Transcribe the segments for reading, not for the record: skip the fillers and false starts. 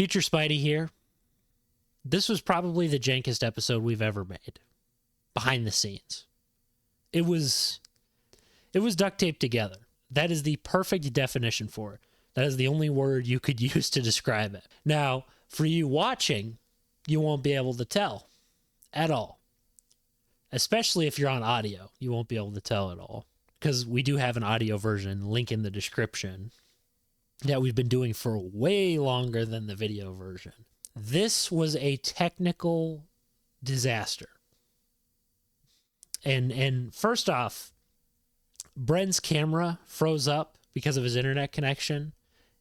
Future Spidey here. This was probably the jankest episode we've ever made. Behind the scenes. It was duct taped together. That is the perfect definition for it. That is the only word you could use to describe it. Now, for you watching, you won't be able to tell at all. Especially if you're on audio, you won't be able to tell at all. Because we do have an audio version, link in the description, that we've been doing for way longer than the video version. This was a technical disaster. And first off, Bren's camera froze up because of his internet connection,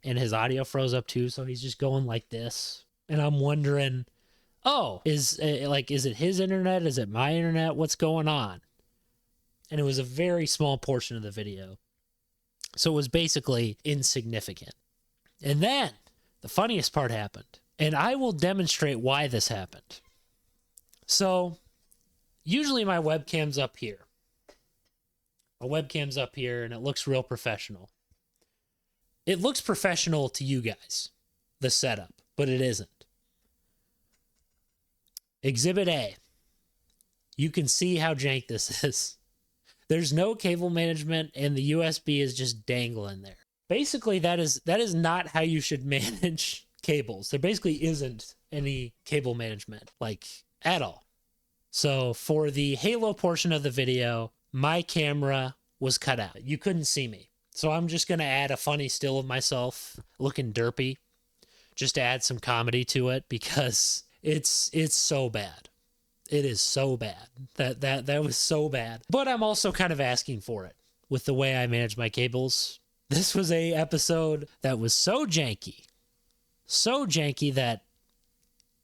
and his audio froze up too, so he's just going like this. And I'm wondering, is it his internet? Is it my internet? What's going on? And it was a very small portion of the video. So it was basically insignificant. And then the funniest part happened. And I will demonstrate why this happened. So usually my webcam's up here. My webcam's up here and it looks real professional. It looks professional to you guys, the setup, but it isn't. Exhibit A. You can see how jank this is. There's no cable management and the USB is just dangling there. Basically, that is not how you should manage cables. There basically isn't any cable management, at all. So for the Halo portion of the video, my camera was cut out. You couldn't see me. So I'm just going to add a funny still of myself looking derpy, just to add some comedy to it, because it's so bad. It is so bad. That was so bad. But I'm also kind of asking for it with the way I manage my cables. This was a episode that was so janky that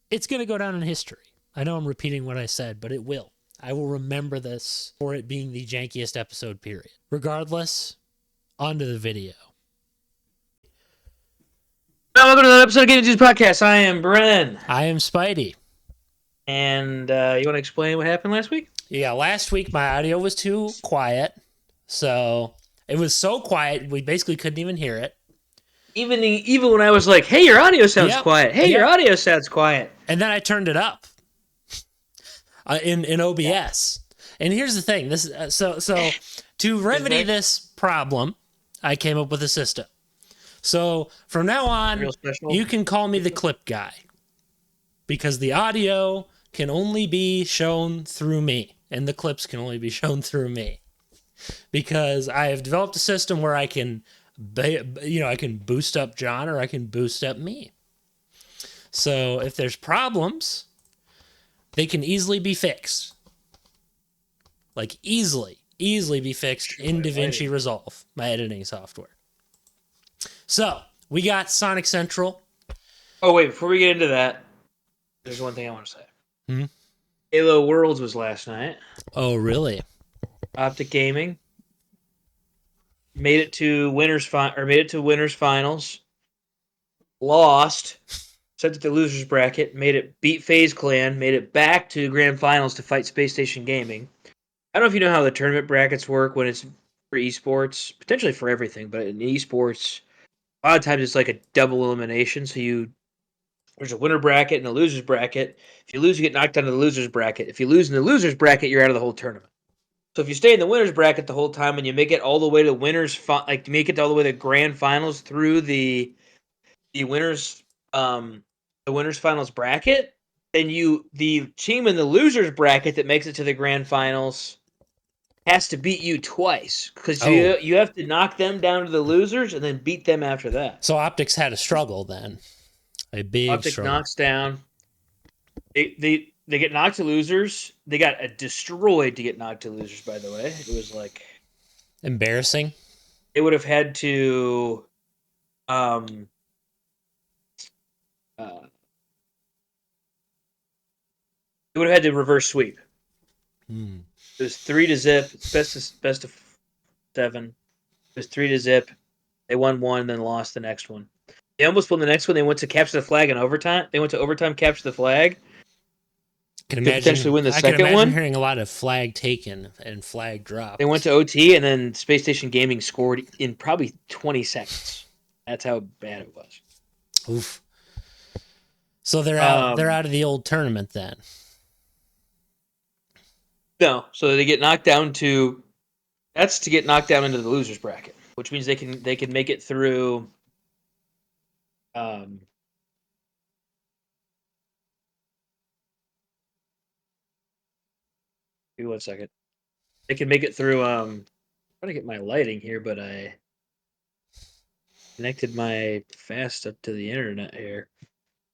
it's going to go down in history. I know I'm repeating what I said, but it will. I will remember this for it being the jankiest episode, period. Regardless, on to the video. Welcome to another episode of Gaming Juice Podcast. I am Bren. I am Spidey. And you want to explain what happened last week? Yeah, last week my audio was too quiet. So it was so quiet, we basically couldn't even hear it. Even when I was like, hey, your audio sounds quiet. Hey, your audio sounds quiet. And then I turned it up in OBS. And here's the thing. So to remedy this problem, I came up with a system. So from now on, you can call me the clip guy. Because the audio can only be shown through me, and the clips can only be shown through me. Because I have developed a system where I can, I can boost up John or I can boost up me. So if there's problems, they can easily be fixed. Like easily be fixed in DaVinci Resolve, my editing software. So we got Sonic Central. Oh wait, before we get into that, there's one thing I want to say. Mm-hmm. Halo Worlds was last night. Oh, really? Optic Gaming made it to winners finals. Lost. Sent it to losers bracket. Beat FaZe Clan. Made it back to grand finals to fight Space Station Gaming. I don't know if you know how the tournament brackets work when it's for esports. Potentially for everything, but in esports, a lot of times it's like a double elimination. So there's a winner bracket and a loser's bracket. If you lose, you get knocked down to the loser's bracket. If you lose in the loser's bracket, you're out of the whole tournament. So if you stay in the winner's bracket the whole time and you make it all the way to make it all the way to grand finals through the winners finals bracket, then the team in the loser's bracket that makes it to the grand finals has to beat you twice because you have to knock them down to the losers and then beat them after that. So Optics had a struggle then. A big Optic struggle. knocks down. They get knocked to losers. They got destroyed to get knocked to losers, by the way. It was like embarrassing. They would have had to reverse sweep. It was 3-0. It's best of 7. It was 3-0. They won one, then lost the next one. They almost won the next one. They went to capture the flag in overtime. They went to overtime, capture the flag. Can potentially win the second one. Hearing a lot of flag taken and flag dropped. They went to OT, and then Space Station Gaming scored in probably 20 seconds. That's how bad it was. Oof. So they're out. They're out of the old tournament then. Um, They're out of the old tournament then. no, so they get knocked down to. That's to get knocked down into the losers bracket, which means they can make it through. Um, give me 1 second. They can make it through. I'm trying to get my lighting here, but I connected my fast up to the internet here.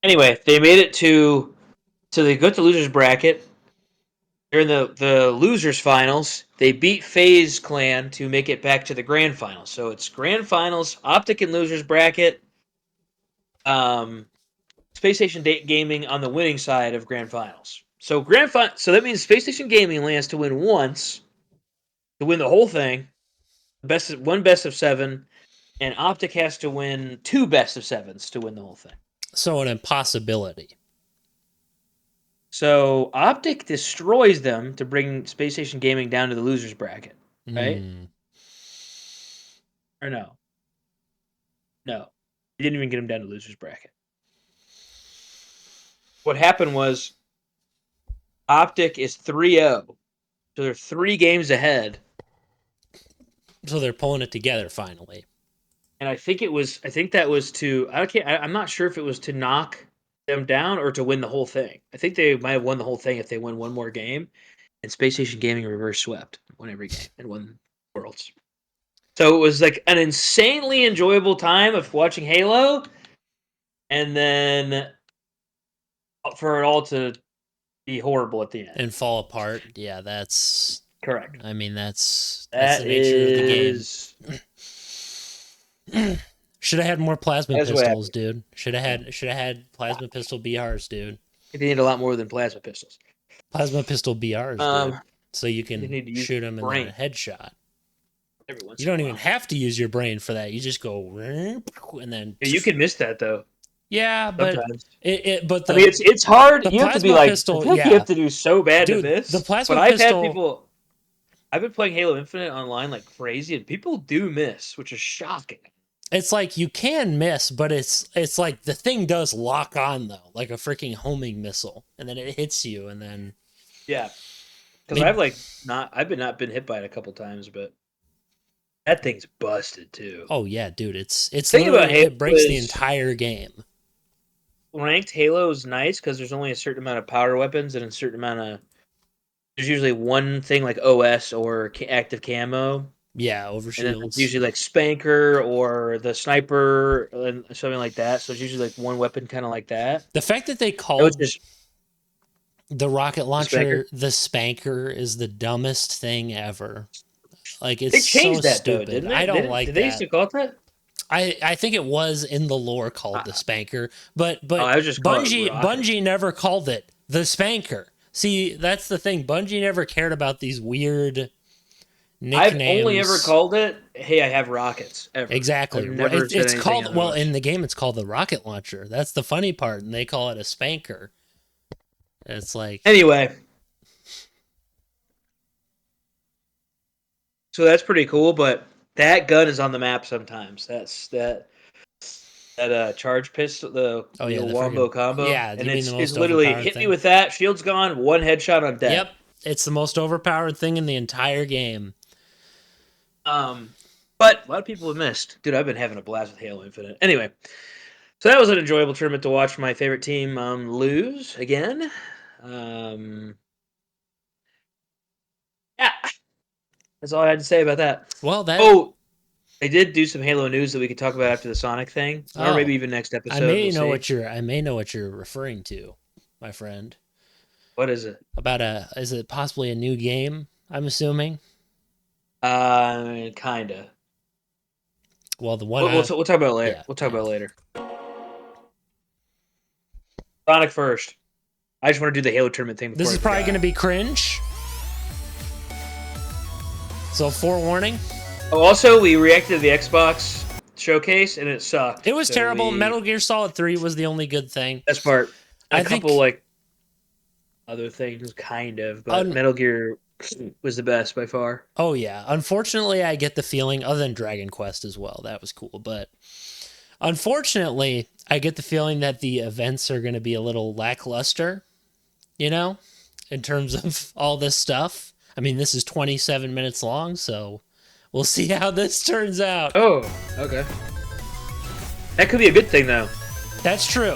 Anyway, they made it to. So they go to losers bracket. They're in the losers finals. They beat FaZe Clan to make it back to the grand finals. So it's grand finals, Optic and losers bracket. Space Station Gaming on the winning side of grand finals. So so that means Space Station Gaming only has to win once to win the whole thing. One best of seven, and Optic has to win two best of sevens to win the whole thing. So an impossibility. So Optic destroys them to bring Space Station Gaming down to the losers bracket, right? Or no? No, he didn't even get them down to losers bracket. What happened was Optic is 3-0, so they're 3 games ahead. So they're pulling it together finally. And I think that was to. I'm not sure if it was to knock them down or to win the whole thing. I think they might have won the whole thing if they won one more game. And Space Station Gaming reverse swept, won every game, and won Worlds. So it was like an insanely enjoyable time of watching Halo, and then for it all to be horrible at the end and fall apart. Yeah, that's correct. I mean, that's That the nature is... of the game. Should have had more plasma pistols, dude. Should have had plasma pistol BRs, dude. They need a lot more than plasma pistols. Plasma pistol BRs, dude. So you can shoot them in a headshot. You don't even have to use your brain for that. You just go and then. Yeah, you can miss that though. Yeah, but sometimes. But I mean, it's hard. You have to be like, pistol, you have to do so bad dude, to miss. The plasma but pistol. I've had people. I've been playing Halo Infinite online like crazy, and people do miss, which is shocking. It's like you can miss, but it's like the thing does lock on though, like a freaking homing missile, and then it hits you, and then. Yeah, because I've not been hit by it a couple times, but that thing's busted too. Oh yeah, dude, it's thing about Halo, it breaks the entire game. Ranked Halo is nice because there's only a certain amount of power weapons and a certain amount of. There's usually one thing like OS or active camo. Yeah, overshields. And then it's usually like Spanker or the sniper and something like that. So it's usually like one weapon kind of like that. The fact that they called the rocket launcher the Spanker is the dumbest thing ever. Like it's they changed so that stupid. Though, didn't they? I don't like did that. They used to call it that? I think it was in the lore called the Spanker, but I was just Bungie never called it the Spanker. See, that's the thing. Bungie never cared about these weird nicknames. I've only ever called it, "Hey, I have rockets." Ever. Exactly. It's called in the game. It's called the rocket launcher. That's the funny part, and they call it a Spanker. It's like anyway. So that's pretty cool, but that gun is on the map sometimes. That's that charge pistol, the wombo combo. Yeah, and it's literally hit me with that. Shield's gone. One headshot, I'm dead. Yep, it's the most overpowered thing in the entire game. But a lot of people have missed. Dude, I've been having a blast with Halo Infinite. Anyway, so that was an enjoyable tournament to watch my favorite team lose again. Yeah, that's all I had to say about that. Well, they did do some Halo news that we could talk about after the Sonic thing, or maybe even next episode. I may know what you're referring to, my friend. What is it? Is it possibly a new game? I'm assuming. Kinda. Well, the one we'll talk about it later. Yeah, we'll talk about it later. Sonic first. I just want to do the Halo tournament thing. This is probably going to be cringe. So forewarning. Oh, also, we reacted to the Xbox showcase, and it sucked. It was terrible. Metal Gear Solid 3 was the only good thing. Best part. A couple, like, other things, kind of, but Metal Gear was the best by far. Oh, yeah. Unfortunately, I get the feeling, other than Dragon Quest as well, that was cool, but unfortunately, I get the feeling that the events are going to be a little lackluster, in terms of all this stuff. I mean, this is 27 minutes long, so we'll see how this turns out. Oh, okay. That could be a good thing, though. That's true.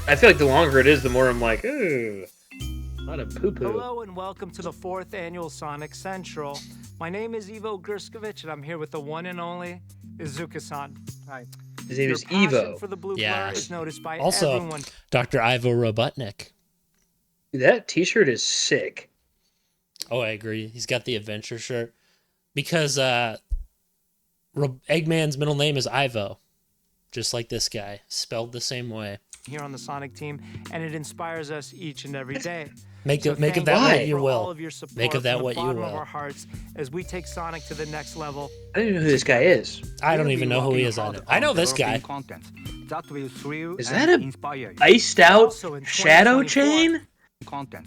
I feel like the longer it is, the more I'm like, ooh, a lot of poo-poo. Hello and welcome to the 4th annual Sonic Central. My name is Ivo Grskovic, and I'm here with the one and only Izuka-san. Hi. His name Your is passion Evo. for the blue Yeah. blur is noticed by Also, everyone. Dr. Ivo Robotnik. Dude, that t-shirt is sick. Oh, I agree. He's got the adventure shirt. Because Eggman's middle name is Ivo. Just like this guy. Spelled the same way. Here on the Sonic team, and it inspires us each and every day. Make So of thank that what you you for all will. of your support Make of that from the what you bottom of will. our hearts as we take Sonic to the next level. I don't even know who this guy is. I don't even know who he is. I know this guy. That will thrill Is and that a inspire you. iced out Also in shadow 2024 chain? Content.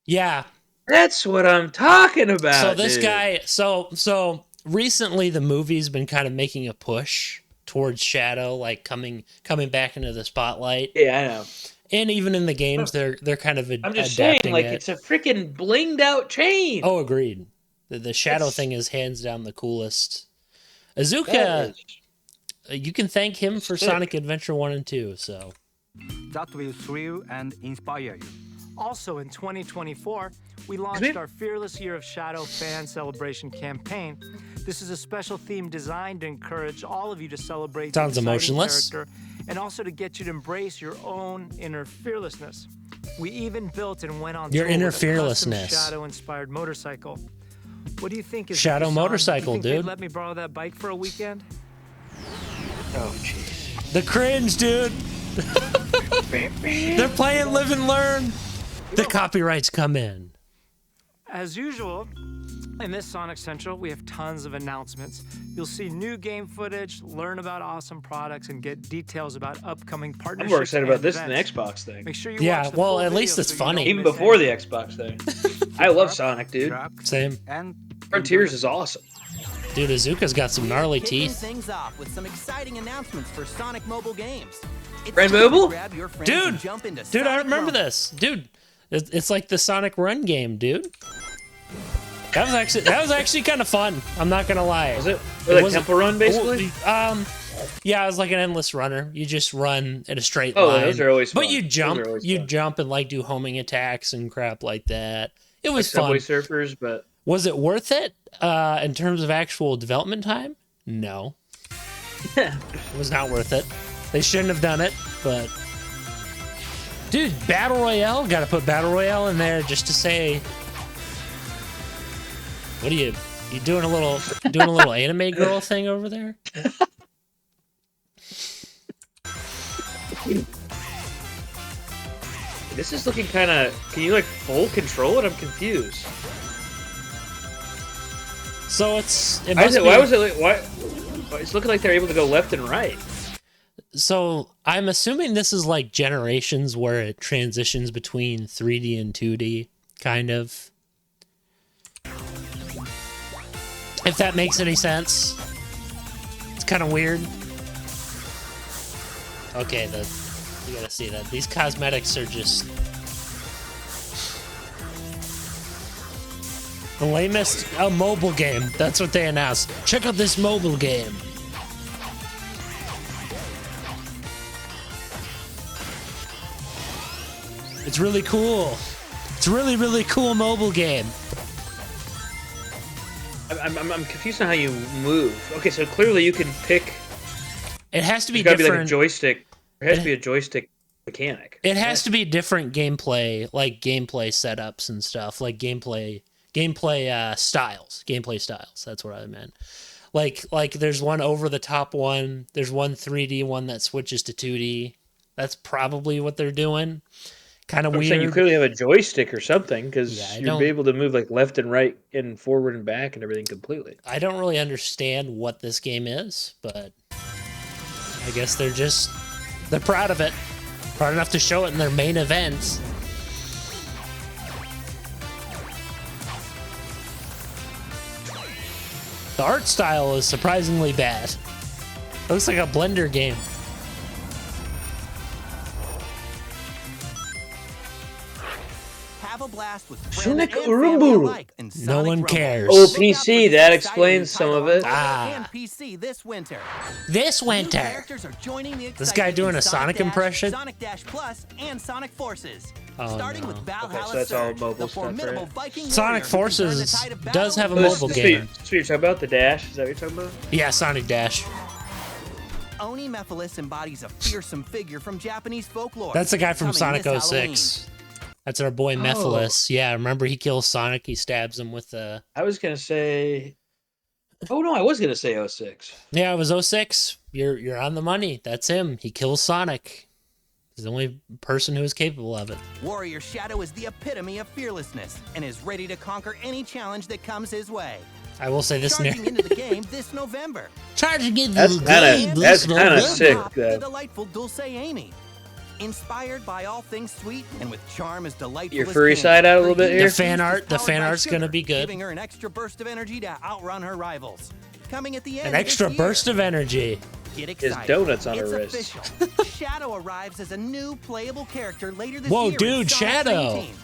Yeah. That's what I'm talking about. So this dude. guy, so recently the movie's been kind of making a push towards Shadow, like coming back into the spotlight. Yeah, I know. And even in the games, they're kind of I'm just saying, adapting like, it. it's a freaking blinged out chain. Oh, agreed. The Shadow It's- thing is hands down the coolest. That Azuka, is- you can thank him for Sick. Sonic Adventure 1 and 2, so. That will thrill and inspire you. Also in 2024, we launched our Fearless Year of Shadow fan celebration campaign. This is a special theme designed to encourage all of you to celebrate Sounds the exciting emotionless. character and also to get you to embrace your own inner fearlessness. We even built and went on Your tour inner with a custom fearlessness. Shadow-inspired motorcycle. What do you think is Shadow motorcycle, you think they'd dude. let me borrow that bike for a weekend? Oh, jeez. The cringe, dude. They're playing Live and Learn. The copyrights come in. As usual, in this Sonic Central, we have tons of announcements. You'll see new game footage, learn about awesome products, and get details about upcoming I'm partnerships. more excited about and this than the events. Xbox thing. Make sure you Yeah, watch the well, full at least video it's so you funny. don't Even miss before the anything. Xbox thing. I love Sonic, dude. Tracks Same. and Frontiers is awesome. Dude, Azuka's got some gnarly Kicking teeth. things off with some exciting announcements for Sonic mobile games. It's Friend time to mobile? grab your friends Dude, and jump into Dude, I Sonic remember Rumble. this. Dude, it's like the Sonic Run game, dude. That was actually kind of fun. I'm not gonna lie. Was it? Like wasn't- Temple Run, basically? Yeah, it was like an endless runner. You just run in a straight Oh, line. those are always But fun. you Those jump, are always you fun. jump and like do homing attacks and crap like that. It Like was Subway fun. Surfers, but Was it worth it in terms of actual development time? No, it was not worth it. They shouldn't have done it, but dude, Battle Royale, gotta put Battle Royale in there just to say, what are you doing a little anime girl thing over there? this is looking kind of. Can you like full control it? I'm confused. So it Why, must is it, be, why was it? Like, why? It's looking like they're able to go left and right. So I'm assuming this is like Generations where it transitions between 3D and 2D, kind of. If that makes any sense. It's kind of weird. Okay, you gotta see that. These cosmetics are just the lamest mobile game. That's what they announced. Check out this mobile game. It's really cool. It's a really, really cool mobile game. I'm confused on how you move. Okay, so clearly you can pick. It has to be It's got to be like a different. joystick. There has to be a joystick mechanic. It has to be different gameplay, like gameplay setups and stuff, like gameplay styles. Gameplay styles. That's what I meant. Like there's one over the top one. There's one 3D one that switches to 2D. That's probably what they're doing. Kind of I'm weird. saying you clearly have a joystick or something because Yeah, I you're don't- able to move like left and right and forward and back and everything completely. I don't really understand what this game is, but I guess they're proud of it. Proud enough to show it in their main events. The art style is surprisingly bad. It looks like a Blender game. blast with Sonic friends and family Rumble. alike in No Sonic one Rumble. cares. Oh, Look out for PC, this that exciting explains some title of on it. mobile Ah. and PC this winter. This New winter. characters are joining the This guy excitement doing in a Sonic Dash, impression? Sonic Dash Plus, and Sonic Forces. Oh, Starting no. with Valhalla Okay, so that's all Surge, mobile the stuff, formidable right? Viking Sonic warrior who can turn the Forces tide of does battle have a into mobile This game. is what you're talking about? The Dash? Is that what you're talking about? Yeah, Sonic Dash. Oni Mephiles embodies a fearsome figure from Japanese folklore. That's the guy from coming Sonic this 06. That's our boy Oh. Mephiles. Yeah, remember he kills Sonic. He stabs him with the. I was going to say... Oh, no, I was going to say 06. Yeah, it was 06. You're on the money. That's him. He kills Sonic. He's the only person who is capable of it. Warrior Shadow is the epitome of fearlessness and is ready to conquer any challenge that comes his way. I will say this Charging into the game this November. Charging into That's the kinda- game that's this kinda November. sick. The delightful Dulce Amy. Inspired by all things sweet and with charm as delightful Your as furry candy, side out a her little bit unique here? The fan beast is art- the powered fan by art's gonna sugar, be good. Giving her an extra burst of energy to outrun her rivals. Coming at the end An of this extra year. burst of energy. Get His excited. donuts on her It's wrist. official. Shadow arrives as a new playable character later this Whoa, year. in dude, Sonic Shadow. 17.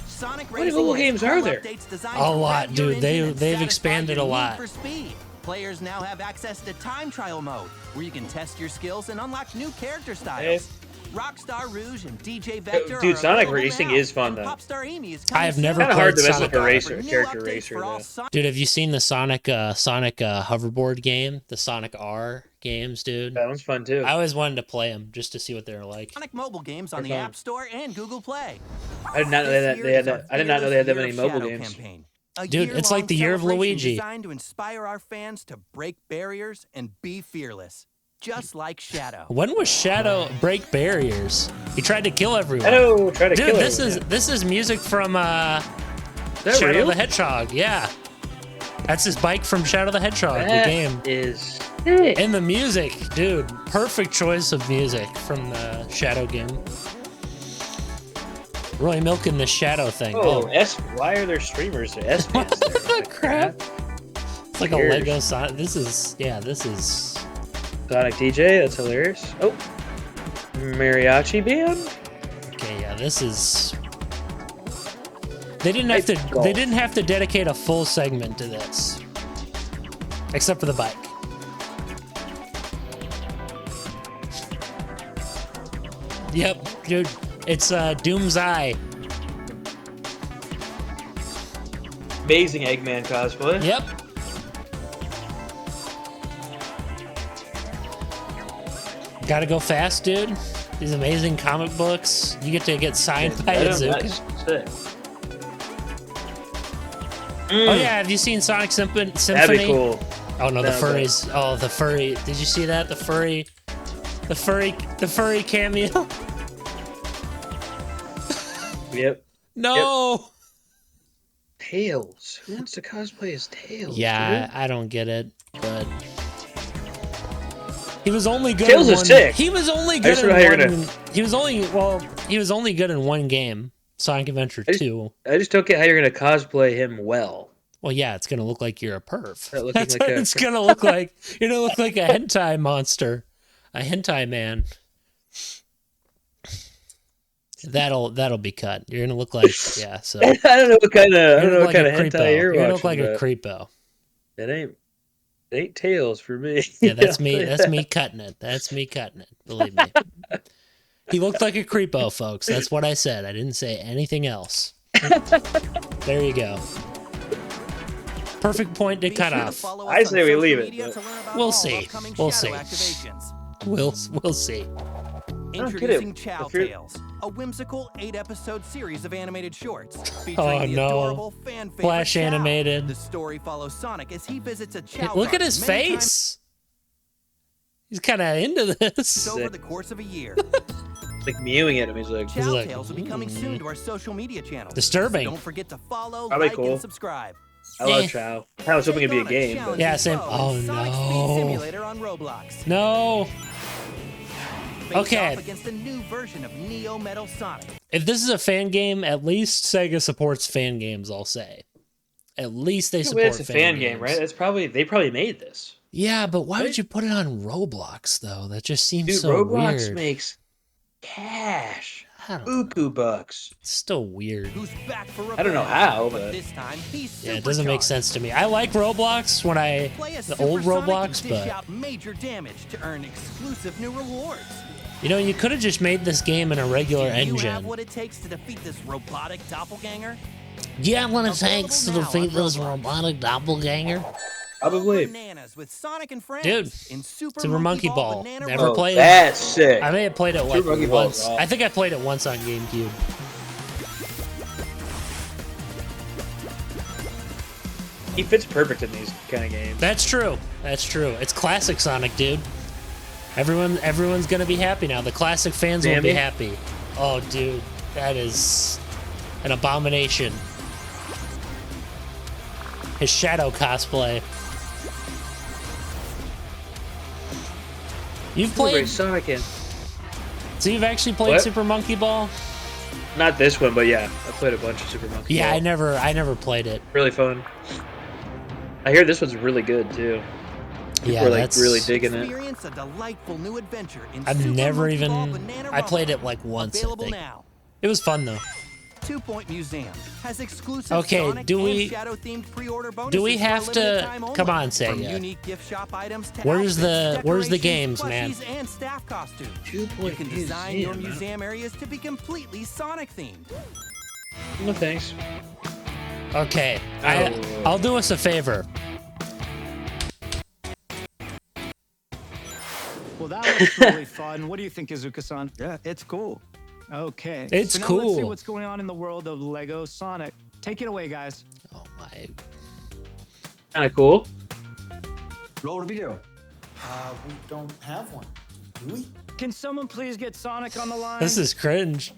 Sonic How many Racing mobile has games home are there? updates designed A to lot, rev your dude. engine and They've satisfy expanded your a need lot. for speed. Players now have access to time trial mode, where you can test your skills and unlock new character styles. Rockstar Rouge and DJ Vector Dude, are Sonic available Racing now, is fun, and though. Popstar Amy is I have coming never soon. Kinda hard played to mess Sonic. with a For racer, new character updates racer, for all though. Sonic Dude, have you seen the Sonic hoverboard game? The Sonic R games, dude? That one's fun, too. I always wanted to play them just to see what they're like. mobile games on They're the fun. App Store and Google Play. I did not know This that year they had is our that. I did not know they had that many Fearless mobile Shadow games. campaign. A Dude, it's like the year-long year of celebration Luigi. Designed to inspire our fans to break barriers and be fearless, just like Shadow. When was Shadow break barriers? He tried to kill everyone. Shadow, try to Dude, kill this is music from Is that Shadow real? the Hedgehog. Yeah, that's his bike from Shadow the Hedgehog, the That game. is sick. And the music, dude, perfect choice of music from the Shadow game. Really milking the Shadow thing. Oh, why are there streamers? S fans there. What the crap? It's like a Weird. Lego Sonic. This is Sonic DJ, that's hilarious. Oh, mariachi band. okay. Yeah, this is. They didn't have to. Night golf. They didn't have to dedicate a full segment to this, except for the bike. Yep, dude. It's Doom's Eye. Amazing Eggman cosplay. Yep. Gotta go fast, dude. These amazing comic books. You get to get signed by Azuka. That's sick. Oh yeah, have you seen Sonic Symphony? That'd be cool. Oh no, the No, furries. Oh, the furry. Did you see that? The furry cameo. Yep. No. Tails. Who wants to cosplay as Tails? Yeah, dude? I don't get it, but he was only good. Tails in is one, sick. He was only I good just in don't know how you're one. He was only good in one game, Sonic Adventure I just- 2. I just don't get how you're gonna cosplay him well. Well, yeah, it's gonna look like you're a perv. That looking That's like what a- it's gonna look like. You're gonna look like a hentai monster, a hentai man. That'll be cut. You're gonna look like So I don't know what kind of you're gonna look hentai a creepo. you're You're gonna watching. look like a but creepo. it ain't Tails for me. Yeah, that's me. That's me cutting it. That's me cutting it. Believe me. He looked like a creepo, folks. That's what I said. I didn't say anything else. There you go. Perfect point to Be cut sure to off. follow I us say on we social leave it, media but- to learn about We'll all see. upcoming We'll Shadow see. activations. We'll see. don't get Introducing it. Chow If you're- Tales, a whimsical 8-episode series of animated shorts featuring Oh, the no. adorable fan favorite Flash Chow. animated. The story follows Sonic as he visits a Chow Look at garden his many times face. He's kind of into this. over the course of a year. like mewing at him. He's like, He's Chow like, Tales will be coming soon to our social media channels. Disturbing. So don't forget to follow, Probably like, cool. and subscribe. I love Eh. Chow. I was hoping it'd be a game. But... Yeah, same. Oh, Sonic no. Speed Simulator on Roblox. No. Face Okay. off against a new version of Neo Metal Sonic. If this is a fan game, at least Sega supports fan games, I'll say. At least they Yeah, support it's a fan game, games. right? That's probably they probably made this. Yeah, but why Right? would you put it on Roblox though? That just seems Dude, so Roblox weird. makes cash. Buku bucks. It's still weird. Who's back for I don't know revenge, how, but but this time he's Yeah, it doesn't make supercharged. sense to me. I like Roblox when Play as the old Supersonic Roblox, and dish but out major damage to earn exclusive new rewards. you know, you could have just made this game in a regular Do you have engine. what it takes to defeat this robotic doppelganger? Yeah, what it Available takes to now defeat on this Roblox. robotic doppelganger. probably. Bananas with Sonic and Friends Dude, in Super Monkey Ball. Banana Never Road. played. That's sick. I may have played it like Super Monkey Ball is once. awesome. I think I played it once on GameCube. He fits perfect in these kind of games. That's true. That's true. It's classic Sonic, dude. Everyone's gonna be happy now. The classic fans will be Bambi? happy. Oh, dude, that is an abomination. His Shadow cosplay. You've Ooh, played, Sonic in. so you've actually played What? Super Monkey Ball? Not this one, but yeah, I played a bunch of Super Monkey Yeah, Ball. I never played it. Really fun. I hear this one's really good too. People Yeah, are like that's really digging it. Experience a delightful new adventure in I've Super never Monkey Ball even. Banana I played Road. it like once. I Available think now. it was fun though. 2 Point Museum has exclusive Okay, Sonic do we- and Shadow themed pre-order bonuses do we for a have limited to- time only. come on, From Sega. unique gift shop items to Where's outfits, where's the decorations, games, man? plushies, and staff costumes. 2 You Point can design your Museum, huh? museum areas to be completely Sonic themed. No thanks. Okay, Oh. I'll do us a favor. Well, that looks really fun. What do you think, Izuka-san? Yeah, it's cool. Okay. It's so now Let's see cool. what's going on in the world of Lego Sonic. Take it away, guys. Oh my! Kind of cool. Roll the video. We don't have one, do we? Can someone please get Sonic on the line? This is cringe.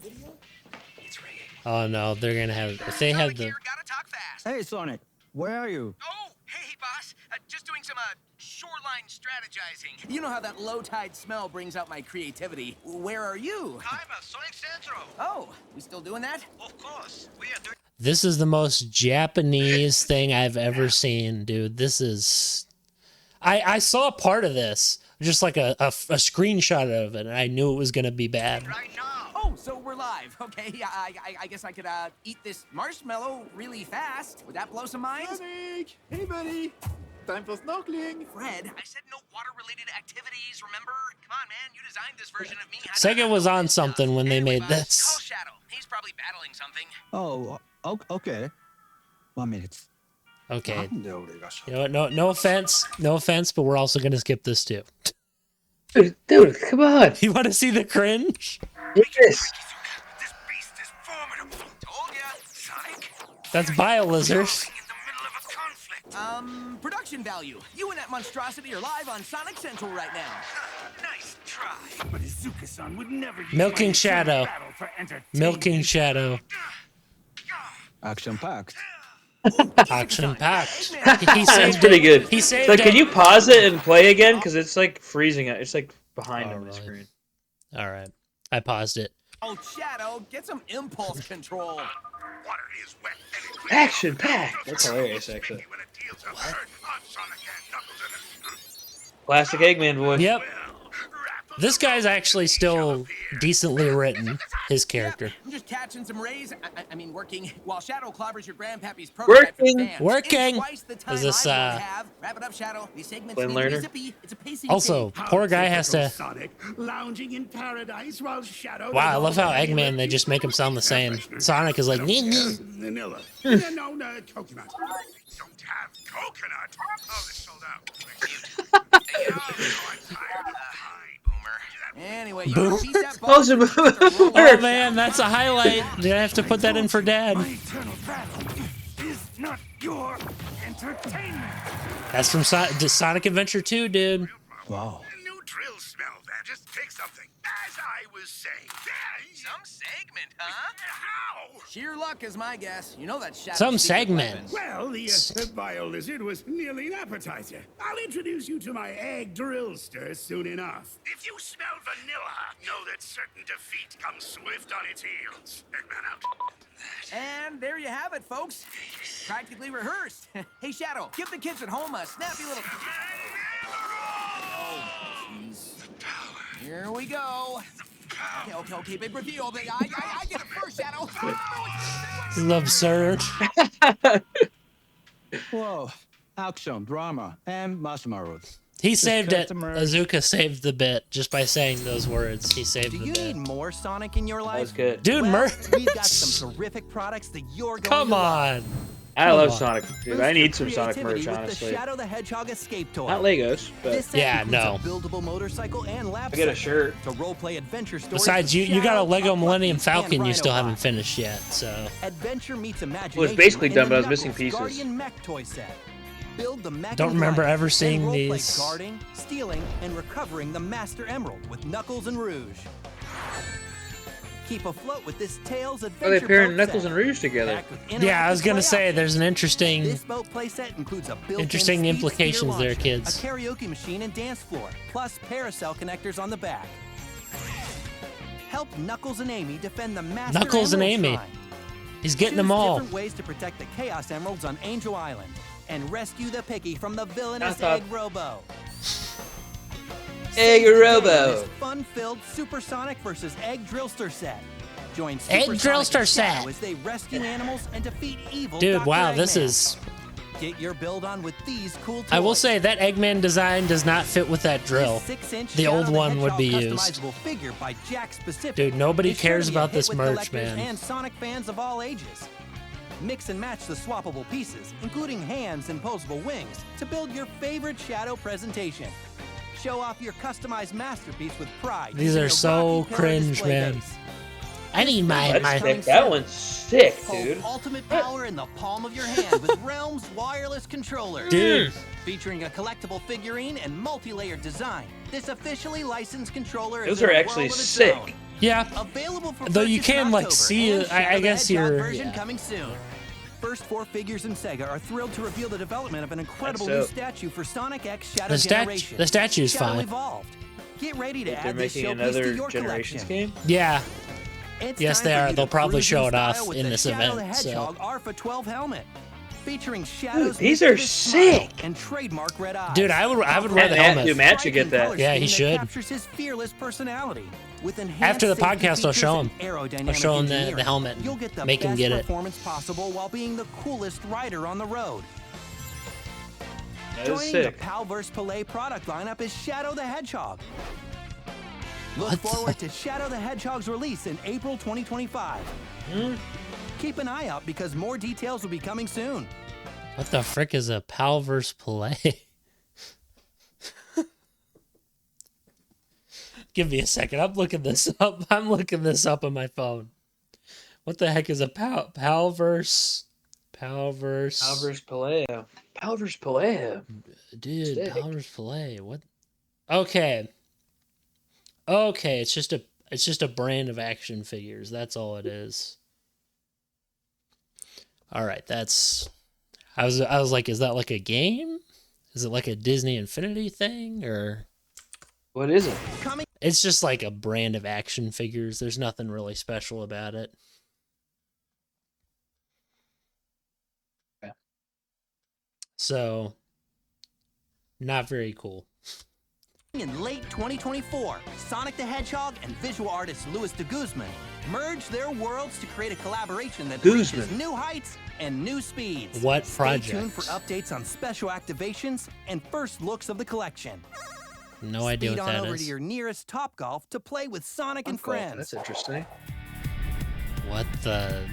Oh no, they're gonna have if they have the. Gotta talk fast. Hey, Sonic, where are you? Oh, hey, boss. Just doing some shoreline strategizing. You know how that low tide smell brings out my creativity. Where are you? I'm a Sonic Central. Oh, we still doing that? Of course. We are doing. This is the most Japanese thing I've ever seen, dude. This is. I saw part of this, just like a screenshot of it, and I knew it was gonna be bad. Right now. Oh, so we're live. Okay, I guess I could eat this marshmallow really fast. Would that blow some minds? Sonic! Hey, buddy! Time for snorkeling! Fred, I said no water-related activities, remember? Come on, man. You designed this version of me. Sega was on something when they Anyway, made boss, this. Call Shadow. He's probably battling something. Oh, okay. 1 minute. Okay. なんで俺がしゃ You know what? No offense, but we're also gonna skip this too. Dude, come on. You want to see the cringe? Look at this. This beast is formidable. Told ya. Sonic. That's BioLizard. In the middle of a conflict. production value. You and that monstrosity are live on Sonic Central right now. Nice try. But Izuka-san would never use Milking my Shadow. battle for entertainment. Milking Shadow. Action packed. Action packed. He That's saved pretty it. good. He saved Like, it. can you pause it and play again? Because it's like freezing it. It's like behind Oh, on the really? screen. All right. I paused it. Oh, Shadow, get some impulse control. Water is wet and it Action packed. That's hilarious, actually. when it deals a hurt on Sonic and Knuckles and Classic Eggman voice. Yep. wrap This guy's actually still decently written, his character. I'm just catching some rays. I mean, working while Shadow clobbers your grandpappy's prototype for Working. fans. Working. It's twice the time Is this, I would have. Wrap it up, Shadow. These segments Flynn need to be Lerner? zippy. It's a pacing Also, thing. poor guy has to. Sonic lounging in paradise while Shadow. Wow, I love how Eggman, they just make him sound the same. Sonic is like, nee, nee. Vanilla. no, coconut. Don't have coconut. Oh, it's sold out. Hey, I'm tired of boomer. Anyway, you Boom. beat that Oh, boss. Oh man, that's a highlight. Did I have to put that in for Dad? My eternal battle is not your entertainment. That's from Sonic Adventure 2, dude. Wow. New drill smell there. Just pick something. As I was saying. Some segment, huh? How? Sheer luck is my guess. You know that Shadow. Some segment. Well, the bio-lizard was nearly an appetizer. I'll introduce you to my egg drillster soon enough. If you smell vanilla, know that certain defeat comes swift on its heels. Eggman out. And there you have it, folks. Practically rehearsed. Hey, Shadow, give the kids at home a snappy little. Oh, jeez. Here we go. Okay, big reveal. I get it first, Shadow. This is absurd. Whoa. Action, drama, and marshmallows. He saved it. customers- Azuka saved the bit just by saying those words. He saved Do the you bit. need more Sonic in your life? That was good. Dude, Well, merch. we've got some terrific products that you're going Come to love. on. I love on. Sonic, dude. Boost I your need some Sonic creativity merch, with honestly. The Shadow the Hedgehog escape toy. Not Legos, but This set Yeah, includes no. a buildable motorcycle and lap I get a set shirt. to role-play adventure stories. Besides, with you got a Shadow, Lego Buck Millennium Lucky, Falcon and you still Rhino haven't Bot. finished yet, so. Adventure meets imagination. Well, it's basically in done, the but I was missing Knuckles pieces. Guardian mech toy set. Build the mech Don't with remember Rhino, ever then seeing role-play these. guarding, stealing, and recovering the Master Emerald with Knuckles and Rouge. Keep afloat with this Tails adventure. Oh, they pairing boat Knuckles set. and Rouge together. Packed with Yeah, I was interactive gonna play say options. there's an interesting. This boat playset includes a built-in Interesting speed implications steer there, launcher, kids. a karaoke machine and dance floor, plus paracel connectors on the back. Help Knuckles and Amy defend the Master Knuckles and Emerald Amy. Shrine. He's getting them Choose all. different ways to protect the Chaos Emeralds on Angel Island and rescue the Picky from the villainous thought- Egg Robo. Egg Save the day Robo. in this fun-filled Supersonic versus Egg Drillster set. Join Egg Supersonic Drillster and Shadow set. as they rescue animals and defeat evil Dude, Dr. wow, this Eggman. is. Get your build on with these cool toys. I will say that Eggman design does not fit with that drill. This 6-inch The Shadow old the one would be Hedgehog used. customizable figure by Jack Specific Dude, nobody is sure to cares be a about hit this with merch, collectors man. And Sonic fans of all ages. Mix and match the swappable pieces, including hands and posable wings, to build your favorite Shadow presentation. Show off your customized masterpiece with pride. These using are a so Rocky Pillar cringe, display man. base. I need my That's my. sick. That one's sick, Hold dude. ultimate power in the palm of your hand with Realm's wireless controller. Dude, Featuring a collectible figurine and multi-layered design, this officially licensed controller Those is in are a actually world of its sick. own. yeah. Available for Though you purchase in can, like, October, see and it- I Shadow the guess Hedgehog you're- version yeah. coming soon. First four figures in Sega are thrilled to reveal the development of an incredible That's new dope. statue for Sonic X Shadow The Generation. statue's Shadow fine. Evolved. Get ready to They're add this making showpiece to another your Generations collection. game. Yeah. It's Yes, time they for are. you They'll to probably cruise show it style off with in the this Shadow event, the so. Hedgehog Alpha 12 helmet, featuring Shadow's these are mischievous smile sick. and trademark red eyes. Dude, I would wear the Matt, helmet. dude, Matt should get Striking that. color Yeah, he scheme that should. captures his fearless personality. With enhanced After the safety podcast, I'll show features him. and aerodynamic I'll show him the engineering, helmet. You'll get the Make him best get it. performance possible while being the coolest rider on the road. That is Joining the sick. Palverse Palais product lineup is Shadow the Hedgehog. Look What the- forward to Shadow the Hedgehog's release in April 2025. Keep an eye out because more details will be coming soon. What the frick is a Palverse Palais? Give me a second. I'm looking this up. I'm looking this up on my phone. What the heck is a Palverse? Palverse. Palver's Paleo. Palver's Paleo. Dude, Sick. Palverse Palais. What? Okay. Okay, it's just a brand of action figures. That's all it is. All right, that's. I was like, is that like a game? Is it like a Disney Infinity thing, or What is it? Coming it's just like a brand of action figures? There's nothing really special about it. Okay. So, not very cool. in late 2024, Sonic the Hedgehog and visual artist Louis de Guzman merge their worlds to create a collaboration that reaches Guzman. new heights and new speeds. What Stay tuned project? for updates on special activations and first looks of the collection. No idea Speed what on that over is. to your nearest Topgolf to play with Sonic and Cool. friends. That's interesting. What the?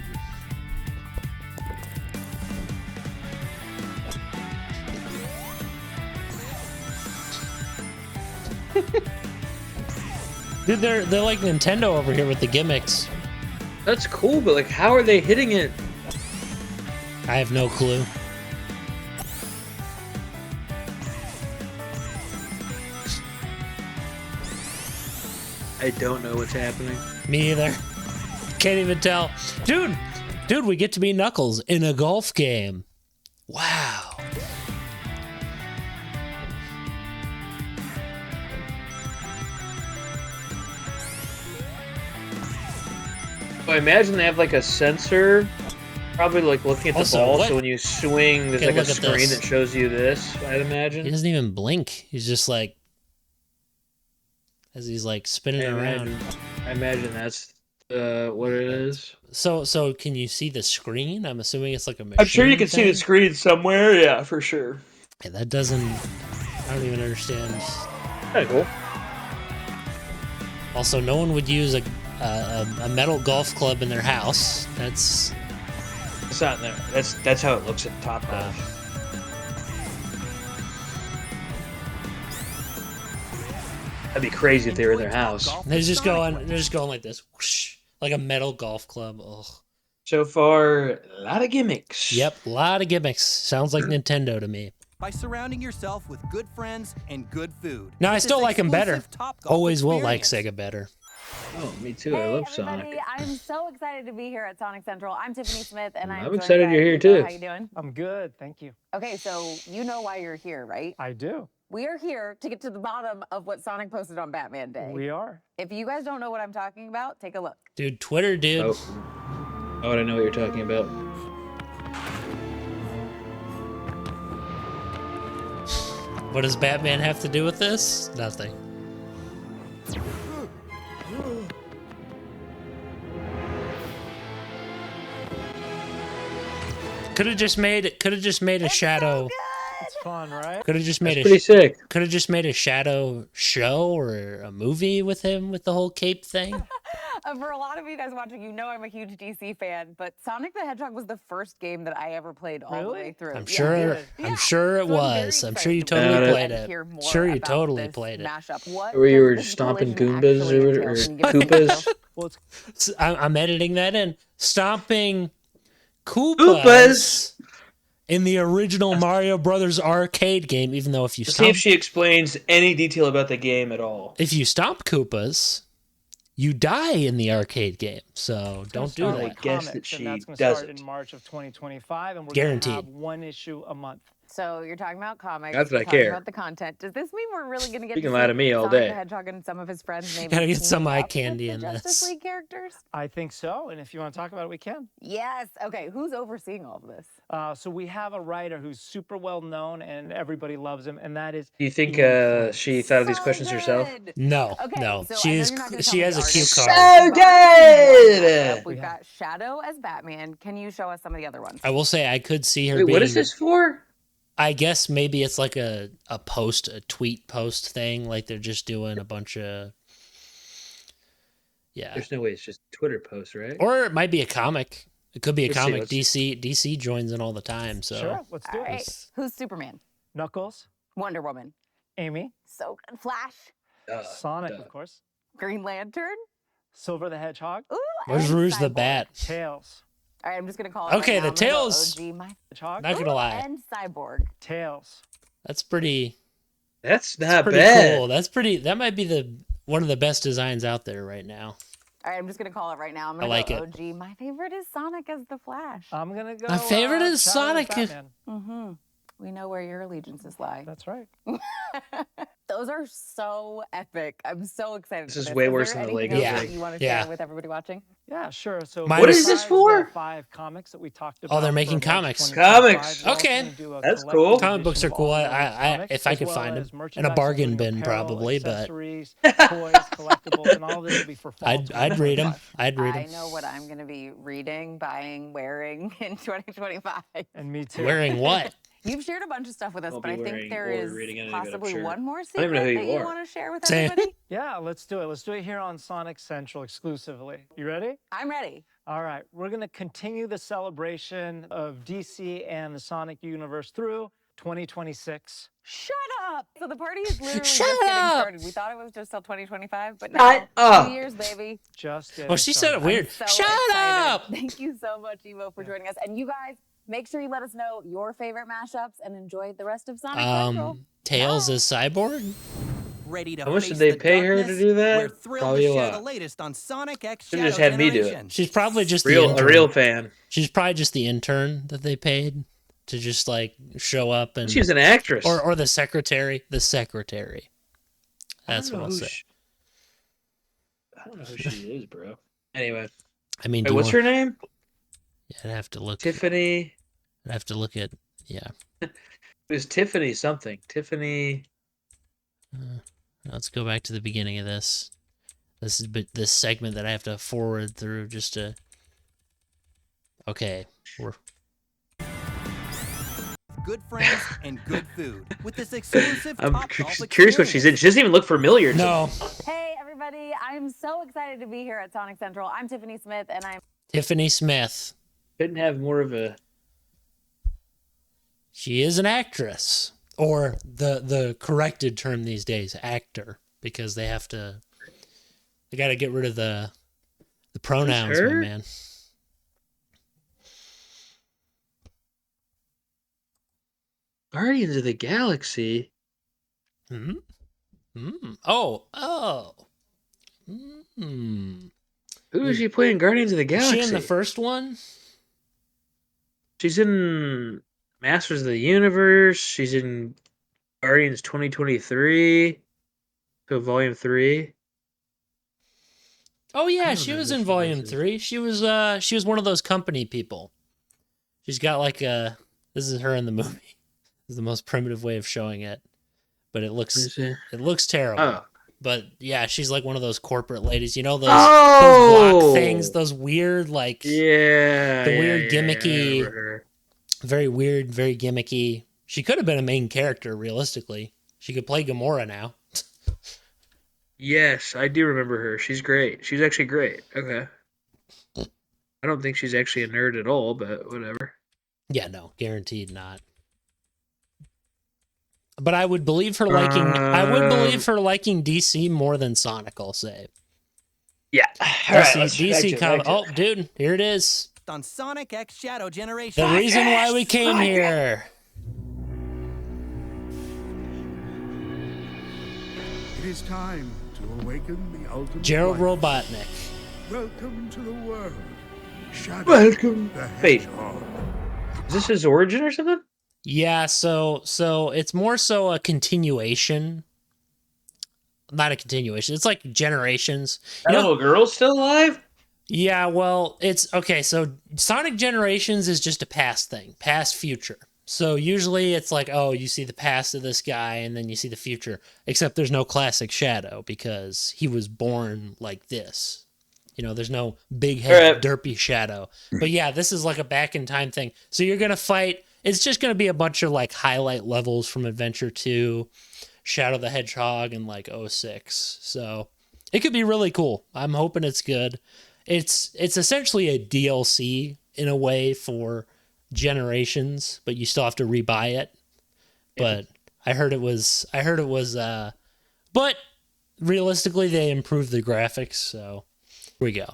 Dude, they're like Nintendo over here with the gimmicks. That's cool, but like, how are they hitting it? I have no clue. I don't know what's happening. Me either. Can't even tell. Dude, we get to be Knuckles in a golf game. Wow. So I imagine they have like a sensor, probably like looking at the Also, ball. what- So when you swing, there's Okay, like a look at screen this. that shows you this. I'd He imagine. doesn't even blink. He's just like, as he's like spinning I around. imagine. I imagine that's what it is. So can you see the screen? I'm assuming it's like a machine. I'm sure you can see the thing? screen somewhere. Yeah, for sure. Yeah, that doesn't. I don't even understand. Kind of cool. Also, no one would use a metal golf club in their house. That's It's not in there. That's how it looks at Top Golf. That'd be crazy if they were in their house. they're just going like this, whoosh, like a metal golf club. Ugh. So far, a lot of gimmicks. Yep, a lot of gimmicks. Sounds like Nintendo to me. By surrounding yourself with good friends and good food. No, I With still this like them better. exclusive Topgolf Always will like experience. Sega better. Oh, me too. I love Sonic. Everybody, I'm so excited to be here at Sonic Central. I'm Tiffany Smith, and I'm I'm joined excited by you're here, Ivo. too. How you doing? I'm good, thank you. Okay, so you know why you're here, right? I do. We are here to get to the bottom of what Sonic posted on Batman Day. We are. If you guys don't know what I'm talking about, take a look. Dude, Twitter, dude. Oh, I know what you're talking about. What does Batman have to do with this? Nothing. Could have just made a shadow. It's fun, right? Could have just made That's pretty sick. Could have just made a shadow show or a movie with him with the whole cape thing. For a lot of you guys watching, you know I'm a huge DC fan, but Sonic the Hedgehog was the first game that I ever played all the Really? way through. I'm Yeah. sure. Yeah. I'm sure it So I'm very was. I'm excited sure you to totally Got it. played hear it. more Sure, you about totally this played it. mashup. What Where you does were this stomping collision Goombas actually or entail? Can you give us an Koopas. intro? Well, it's I'm editing that in. Stomping Koopas, Koopas! in the original Mario Brothers arcade game. Even though if you Let's see stomp, if she explains any detail about the game at all. if you stomp Koopas, you die in the arcade game. So don't do start that. with I guess comics, that she and that's gonna start doesn't. in March of 2025, and we're Guaranteed. gonna have one issue a month. So you're talking about comics. That's what I you're talking care. about the content. Does this mean we're really going to get You to can see lie to me all Sonic day. the Hedgehog and some of his friends maybe Gotta get some team eye up with candy the in Justice this. League characters? I think so, and if you want to talk about it, we can. Yes. Okay. Who's overseeing all of this? So we have a writer who's super well known, and everybody loves him, and that is. Do you think Ian Flynn. she thought of these So questions herself? good. No, Okay, no. so I She know is. you're not gonna She tell has me a the cue artist. card. So We've already seen one good! mashup. We've got Shadow as Batman. Can you show us some of the other ones? I will say I could see her Wait, being. what is this for? I guess maybe it's like a tweet post thing. Like they're just doing a bunch of. Yeah. There's no way it's just Twitter posts, right? Or it might be a comic. It could be a Let's see, comic. let's- DC joins in all the time. So Sure, let's do All it. right. Who's Superman? Knuckles, Wonder Woman. Amy, So good. Flash. Sonic, duh. of course, Green Lantern. Silver the Hedgehog, Ooh. where's and Rouge the Cyborg. Bat? Tails, All right. I'm just gonna call it. Okay, right now. the I'm gonna go Tails- OG, my Hedgehog, Not gonna lie, and Cyborg. Tails. that's pretty. That's not Pretty bad. cool. That's pretty. That might be the one of the best designs out there right now. All right, I'm just gonna call it right now. I'm gonna like go it. OG. My favorite is Sonic as the Flash. I'm gonna go. My favorite is Shadow Sonic. Batman. Mm-hmm. We know where your allegiances lie. That's right. Those are so epic. I'm so excited. This for is way Is worse there than the anything Lego else thing. that you want to Yeah. share with everybody watching? Yeah, sure. So Mine What is- is this besides for? the 5 comics that we talked about. Oh, they're for making March comics. 2025, Comics. we're also Okay. gonna do a That's collector's cool. Comic books are edition of cool. all I- the I- comics, if I as could well find as them. merchandise, In a bargain including bin, apparel, probably, but- accessories, toys, collectibles, and all this will be for fall. I'd read them. 2025. I'd read I them. know what I'm going to be reading, buying, wearing in 2025. And me too. Wearing what? You've shared a bunch of stuff with us, Won't but be I think wearing there or is reading any of it, I'm possibly sure. one more don't secret even know who that you you are. want to share with Same. everybody. Yeah, let's do it. Let's do it here on Sonic Central exclusively. You ready? I'm ready. All right, we're going to continue the celebration of DC and the Sonic universe through 2026. Shut up! So the party is literally Shut just getting up! started. We thought it was just till 2025, but Shut now up! 2 years, baby. Just getting Well, she said it started. weird. So Shut excited. up! Thank you so much, Evo, for joining us. And you guys, make sure you let us know your favorite mashups and enjoy the rest of Sonic Central. Tails Bye. is Cyborg. Ready to How much face did they the pay her to darkness? do that? We're thrilled Probably to a share lot. the latest on Sonic X Should've just Shadow had me do it. Generation. She's probably just the A intern. real fan. She's probably just the intern that they paid to just like show up and She's an actress. or the secretary. The secretary. That's I don't what know I'll who say. I don't know who she is, bro. Anyway, I mean, wait, do you what's want- her name? Yeah, I'd have to look. Tiffany. I'd have to look at. Yeah. It was Tiffany something. Tiffany. Let's go back to the beginning of this. This is this segment that I have to forward through just to. Okay, we're. Good friends and good food with this exclusive I'm Topgolf curious what she's in. She doesn't even look familiar. To No. me. Hey, everybody. I'm so excited to be here at Sonic Central. I'm Tiffany Smith, and I'm Tiffany Smith. Couldn't have more of a. She is an actress, or the corrected term these days, actor, because they have to. They got to get rid of the pronouns, my man. Guardians of the Galaxy. Hmm. Hmm. Oh. Hmm. Who is she playing Guardians of the Galaxy? Is she in the first one? She's in Masters of the Universe. She's in Guardians 2023. So Volume 3. Oh yeah, she was in Volume 3. She was one of those company people. She's got like a. This is her in the movie. This is the most primitive way of showing it, but it looks terrible. Oh. But yeah, she's like one of those corporate ladies. You know those block things, those weird like the weird gimmicky, very weird, very gimmicky. She could have been a main character realistically. She could play Gamora now. Yes, I do remember her. She's great. She's actually great. Okay. I don't think she's actually a nerd at all, but whatever. Yeah, no, guaranteed not. But I would believe her liking. I would believe her liking DC more than Sonic. I'll say. Yeah. DC comic. Oh, dude, here it is. On Sonic X Shadow Generation. The reason why we came here. It is time to awaken the ultimate. Gerald light. Robotnik. Welcome to the world. Shadow Welcome. the Wait. Hedgehog. Is this his origin or something? Yeah, so it's more so a continuation. Not a continuation. It's like generations. That little girl's still alive? Yeah, well, it's okay. So Sonic Generations is just a past thing, past future. So usually it's like, oh, you see the past of this guy and then you see the future, except there's no classic Shadow because he was born like this. You know, there's no big head derpy Shadow. But yeah, this is like a back in time thing. So you're going to fight. It's just going to be a bunch of like highlight levels from Adventure 2, Shadow the Hedgehog, and like 06. So it could be really cool. I'm hoping it's good. It's essentially a DLC in a way for Generations, but you still have to rebuy it. But I heard it was but realistically they improved the graphics, so here we go.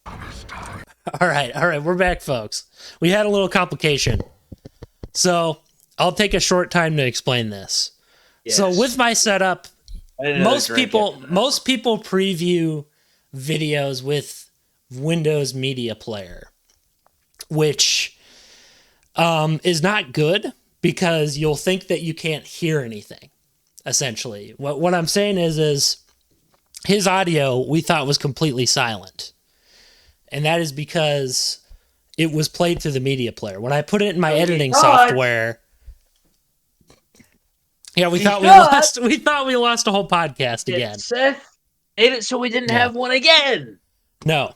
All right, we're back, folks. We had a little complication. So I'll take a short time to explain this. Yes. So with my setup, most people preview videos with Windows Media Player, which is not good because you'll think that you can't hear anything. Essentially, what I'm saying is his audio we thought was completely silent, and that is because it was played through the media player. When I put it in my editing software, yeah, we thought we lost a whole podcast again. Seth made it so we didn't have one again. No,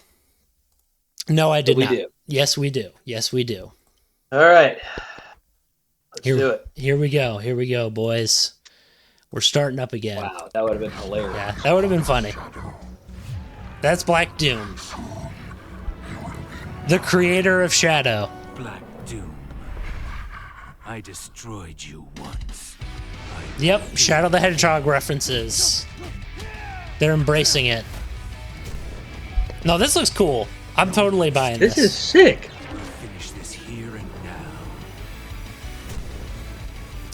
I did not. Do. Yes, we do. Yes, we do. All right, let's do it. Here we go, boys. We're starting up again. Wow, that would have been hilarious. Yeah, that would have been funny. That's Black Doom, the creator of Shadow. Black Doom. I destroyed you once. Yep, Shadow the Hedgehog references. They're embracing it. No, this looks cool. I'm totally buying this. This is sick. We'll finish this here and now.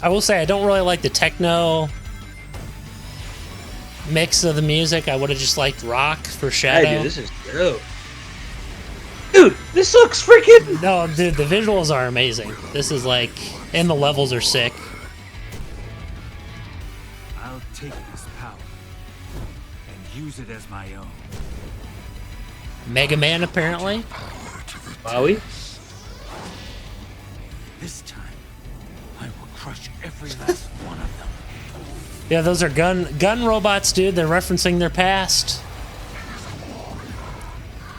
I will say I don't really like the techno mix of the music. I would have just liked rock for Shadow. Hey, dude, this is dope. Dude, this looks freaking... No, dude, the visuals are amazing. This is like... And the levels are sick. I'll take this power and use it as my own. Mega Man, apparently. Wowie? This time, I will crush every last one of them. Yeah, those are gun robots, dude. They're referencing their past.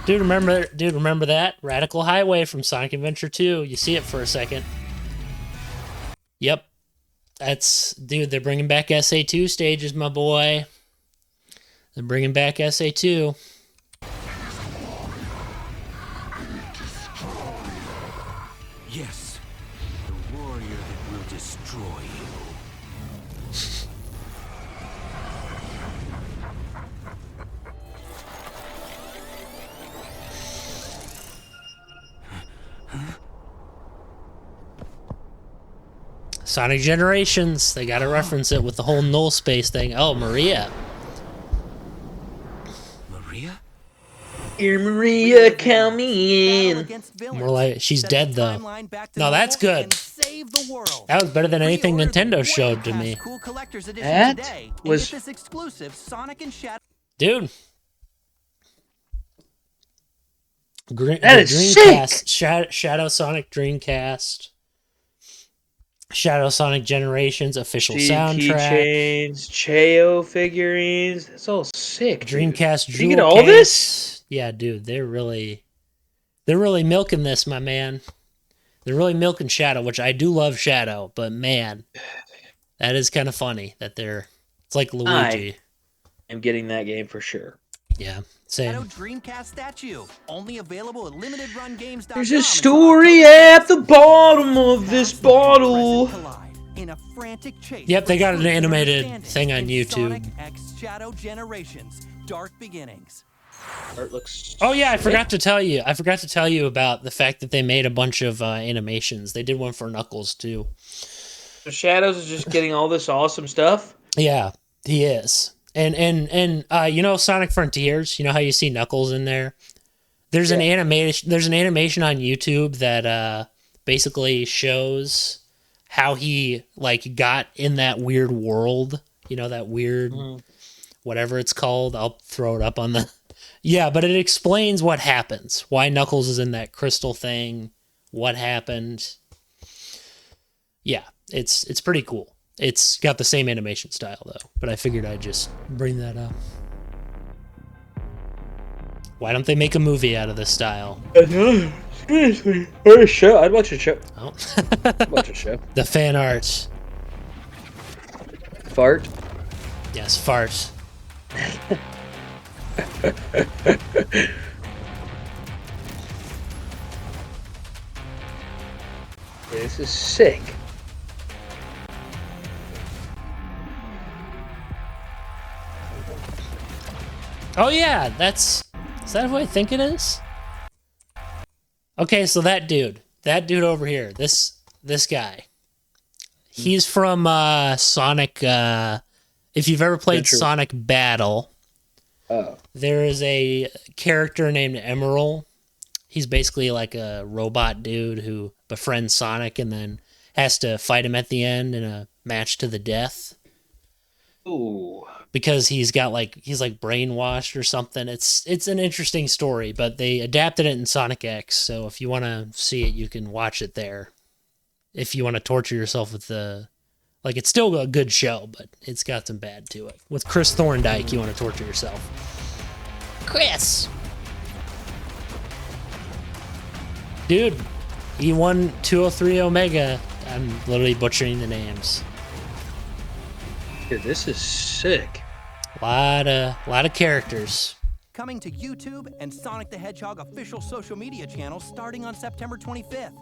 Dude, remember that? Radical Highway from Sonic Adventure 2. You see it for a second. Yep. Dude, they're bringing back SA2 stages, my boy. They're bringing back SA2. Yes, the warrior that will destroy you. Sonic Generations. They gotta reference it with the whole null space thing. Oh, Maria. Maria? Here, Maria, count me in. More like she's dead though. No, that's good. That was better than anything Nintendo showed to me. That was dude. That is Dreamcast, Shadow Sonic Dreamcast, Shadow Sonic Generations official soundtrack, keychains, Cheo figurines. That's all sick. Dreamcast. Did you get all this? Yeah, dude. They're really milking this, my man. They're really milking Shadow, which I do love Shadow, but man, that is kind of funny that it's like Luigi. I'm getting that game for sure. Yeah, same. Shadow Dreamcast statue, only available at limitedrungames.com. There's a story at the bottom of this bottle. In a frantic chase. Yep, they got an animated thing on YouTube. Sonic X Shadow Generations, Dark Beginnings. Art looks. Oh yeah, I forgot to tell you about the fact that they made a bunch of animations. They did one for Knuckles too. So Shadows is just getting all this awesome stuff. Yeah, he is. And you know Sonic Frontiers, you know how you see Knuckles in there? There's an animation on YouTube that basically shows how he like got in that weird world, you know, that weird whatever it's called. I'll throw it up on the yeah, but it explains what happens, why Knuckles is in that crystal thing, what happened. Yeah, it's pretty cool. It's got the same animation style, though, but I figured I'd just bring that up. Why don't they make a movie out of this style? Seriously. Or a show. I'd watch a show. Oh. I'd watch a show. The fan art. Fart? Yes, fart. This is sick. Oh yeah, is that who I think it is? Okay, so that dude over here, this guy, he's from Sonic. If you've ever played Sonic Battle, there is a character named Emerald. He's basically like a robot dude who befriends Sonic and then has to fight him at the end in a match to the death. Ooh. Because he's brainwashed or something. It's an interesting story, but they adapted it in Sonic X, so if you want to see it, you can watch it there. If you want to torture yourself with it's still a good show, but it's got some bad to it. With Chris Thorndike, you want to torture yourself. Chris! Dude, E1 203 Omega. I'm literally butchering the names. Dude, this is sick. Lot of characters. Coming to YouTube and Sonic the Hedgehog official social media channels starting on September 25th.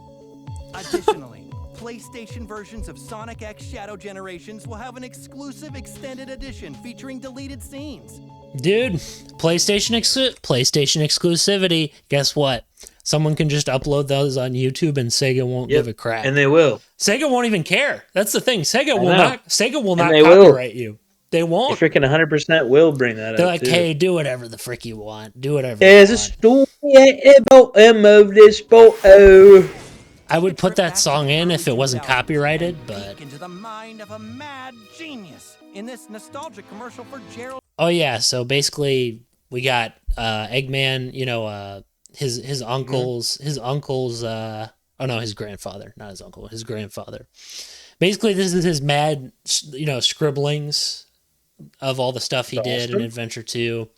Additionally, PlayStation versions of Sonic X Shadow Generations will have an exclusive extended edition featuring deleted scenes. Dude, PlayStation exclusivity. Guess what? Someone can just upload those on YouTube and Sega won't give a crap. And they will. Sega won't even care. That's the thing. Sega will not copyright will. you. They won't. They freaking 100% will bring that up. They're like, too. hey, do whatever the frick you want. Do whatever There's you a want. story about of this photo. I would put that song in if it wasn't copyrighted, but into the mind of a mad genius in this nostalgic commercial for Gerald. Oh yeah, so basically we got Eggman, you know, his uncle's his grandfather, not his uncle, his grandfather. Basically this is his mad, you know, scribblings of all the stuff he did in Adventure 2.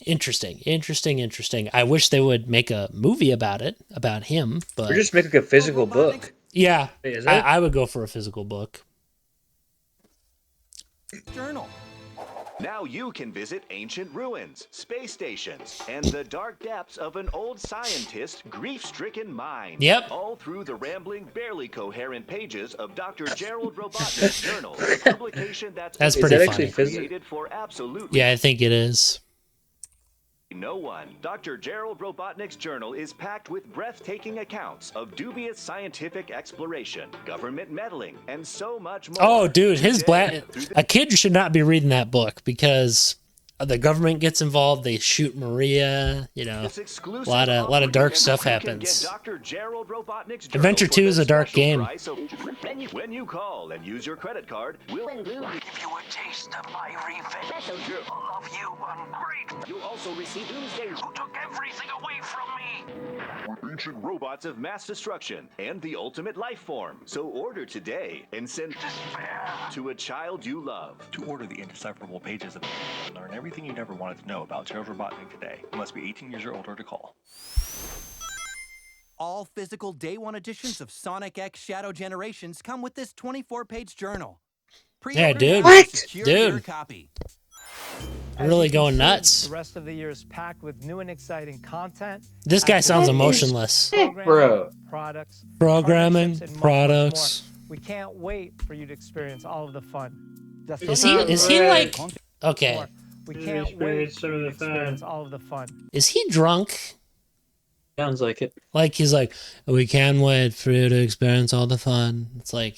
Interesting. I wish they would make a movie about it, about him, but Or just make like a physical book. yeah, Wait, is it? I would go for a physical book. Journal. Now you can visit ancient ruins, space stations, and the dark depths of an old scientist's grief-stricken mind. Yep. All through the rambling, barely coherent pages of Dr. Gerald Robotnik's journal, a publication that's pretty actually funny. created for absolutely Yeah, I think it is. no one. Dr. Gerald Robotnik's journal is packed with breathtaking accounts of dubious scientific exploration, government meddling, and so much more. Oh, dude, Today, a kid should not be reading that book because the government gets involved. They shoot Maria. You know, a lot of dark stuff happens. Adventure 2 is a dark game. When you call and use your credit card, we'll give you a taste of my revenge. All of you ungrateful. You'll also receive Doomsday, who took everything away from me. Ancient robots of mass destruction and the ultimate life form. So order today and send despair to a child you love. To order the indecipherable pages of and learn everything you never wanted to know about Gerald Robotnik today, you must be 18 years or older to call. All physical day one editions of Sonic X Shadow Generations come with this 24-page journal. Yeah, dude. Pre-order now to secure your Dude. copy. Really As you going can see, nuts. The rest of the year is packed with new and exciting content. This guy sounds activities, emotionless. programming, Bro. Products. Programming, partnerships, and much products. more. We can't wait for you to experience all of the fun. Is he like okay? We can't wait for you to experience all of the fun. Is he drunk? Sounds like it. Like he's like, we can't wait for you to experience all the fun. It's like,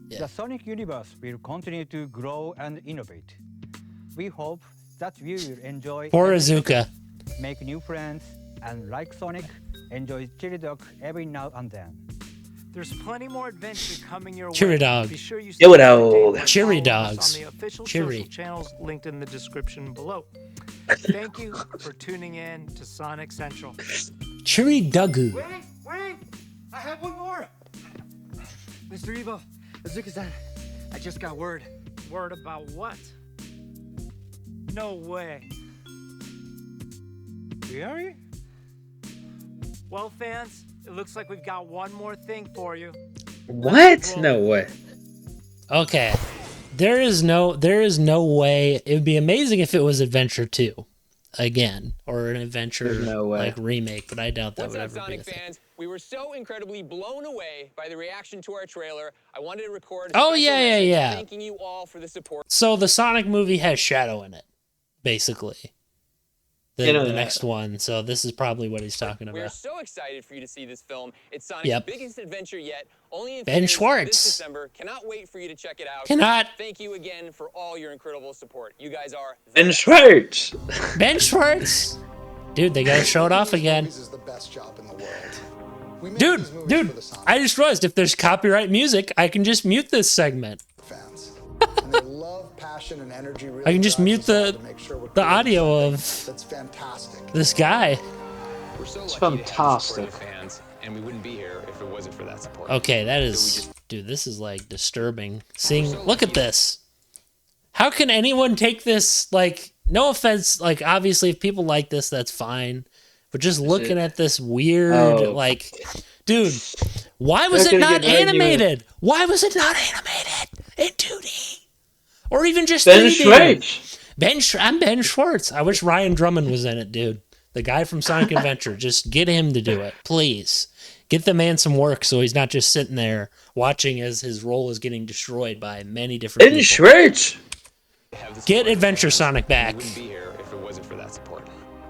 The Sonic universe will continue to grow and innovate. We hope that you will enjoy poor every Azuka. second, make new friends, and like Sonic, enjoy chili dog every now and then. There's plenty more adventure coming your Cheery way. dog. Be sure you Yo, stay dog. up to date by Cheery following us dogs. on the official Cheery. social channels linked in the description below. Thank you for tuning in to Sonic Central. Cheery Dugu. Wait! I have one more! Mr. Evo, Azuka-san, I just got word. Word about what? No way. Really? Well, fans, it looks like we've got one more thing for you. What? No way. Okay. There is no way. It would be amazing if it was Adventure 2 again, or an Adventure There's no way. like remake, but I doubt that What's would up, ever be a Sonic thing. fans? We were so incredibly blown away by the reaction to our trailer. I wanted to record. Oh, special yeah, message yeah. Thanking you all for the support. So the Sonic movie has Shadow in it, basically. The know that. next one. So this is probably what he's talking We're about. so excited for you to see this film. It's Sonic's Yep. biggest adventure yet. Only in Ben theaters Schwartz. this December. Cannot wait for you to check it out. Cannot. Thank you again for all your incredible support. You guys are the Ben best. Schwartz. Ben Schwartz. Dude, they gotta show it off again. This is the best job in the world. We make Dude, these movies for dude, the Sonic I just realized if there's copyright music, I can just mute this segment. fans. And their love, passion, and energy really I can just drives mute us all the to make sure we're the creating audio something of that's fantastic. this guy. We're so It's lucky to have the support fantastic. of fans, and we wouldn't be here if it wasn't for that support. Okay, that So we is, just- dude, this is like disturbing. Seeing, look at this. How can anyone take this, like, no offense, like, obviously if people like this, that's fine. But just looking at this weird, Oh. like, dude, why was They're it gonna not get rid of you. animated? Why was it not animated in 2D? Or even just Ben 3D? Schwartz. I'm Ben Schwartz. I wish Ryan Drummond was in it, dude. The guy from Sonic Adventure. Just get him to do it, please. Get the man some work so he's not just sitting there watching as his role is getting destroyed by many different Ben people. Schwartz. Get Adventure Sonic back. We wouldn't be here if it wasn't for that support.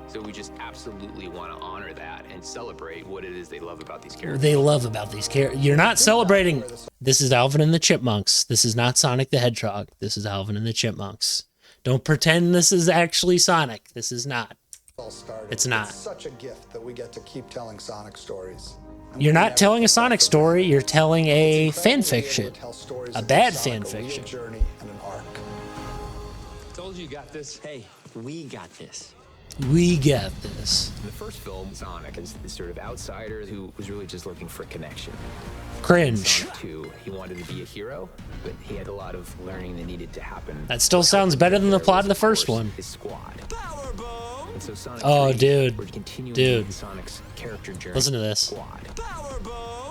So we just absolutely want to honor that and celebrate what it is they love about these characters. They love about these characters. You're not celebrating. This is Alvin and the Chipmunks. This is not Sonic the Hedgehog. This is Alvin and the Chipmunks. Don't pretend this is actually Sonic. This is not. All started. It's not. It's such a gift that we get to keep telling Sonic stories. And You're we not never telling a take that Sonic for story. granted. You're telling a It's fan incredible to be able fiction. to tell stories A that bad give fan Sonic a real fiction. journey and an arc. Told you got this. Hey, we got this. We got this. In the first film, Sonic is this sort of outsider who was really just looking for connection. Cringe. Sonic 2, he wanted to be a hero, but he had a lot of learning that needed to happen. That still sounds better than the plot of the first one. His squad. And so Sonic Oh, 3, dude. we're continuing Dude. Sonic's character journey. Listen to this. Squad.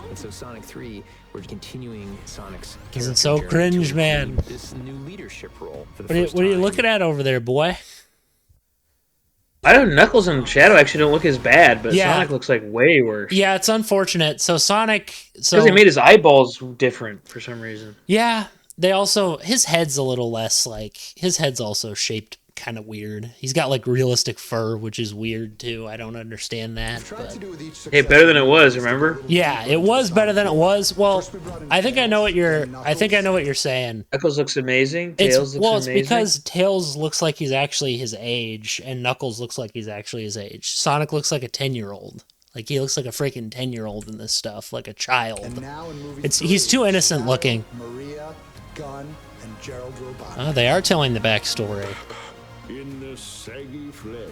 And so Sonic 3, we're continuing Sonic's This is character so journey cringe, to man. include this new leadership role for the What are, you, first what are you time. looking at over there, boy? I know Knuckles and Shadow actually don't look as bad, but Yeah. Sonic looks like way worse. Yeah, it's unfortunate. So Sonic... So, Because they made his eyeballs different for some reason. yeah, they also... His head's a little less, like... His head's also shaped kind of weird. He's got, like, realistic fur, which is weird, too. I don't understand that. But... Hey, better than it was, remember? Yeah, it was better than it was. Well, I think I know what you're... I think I know what you're saying. Knuckles looks amazing. Tails looks Well, it's amazing. because Tails looks like he's actually his age, and Knuckles looks like he's actually his age. Sonic looks like a 10-year-old. Like, he looks like a freaking 10-year-old in this stuff, like a child. He's too innocent looking. Maria, Gunn, and Gerald Robotnik. Oh, they are telling the backstory. In the saggy flesh.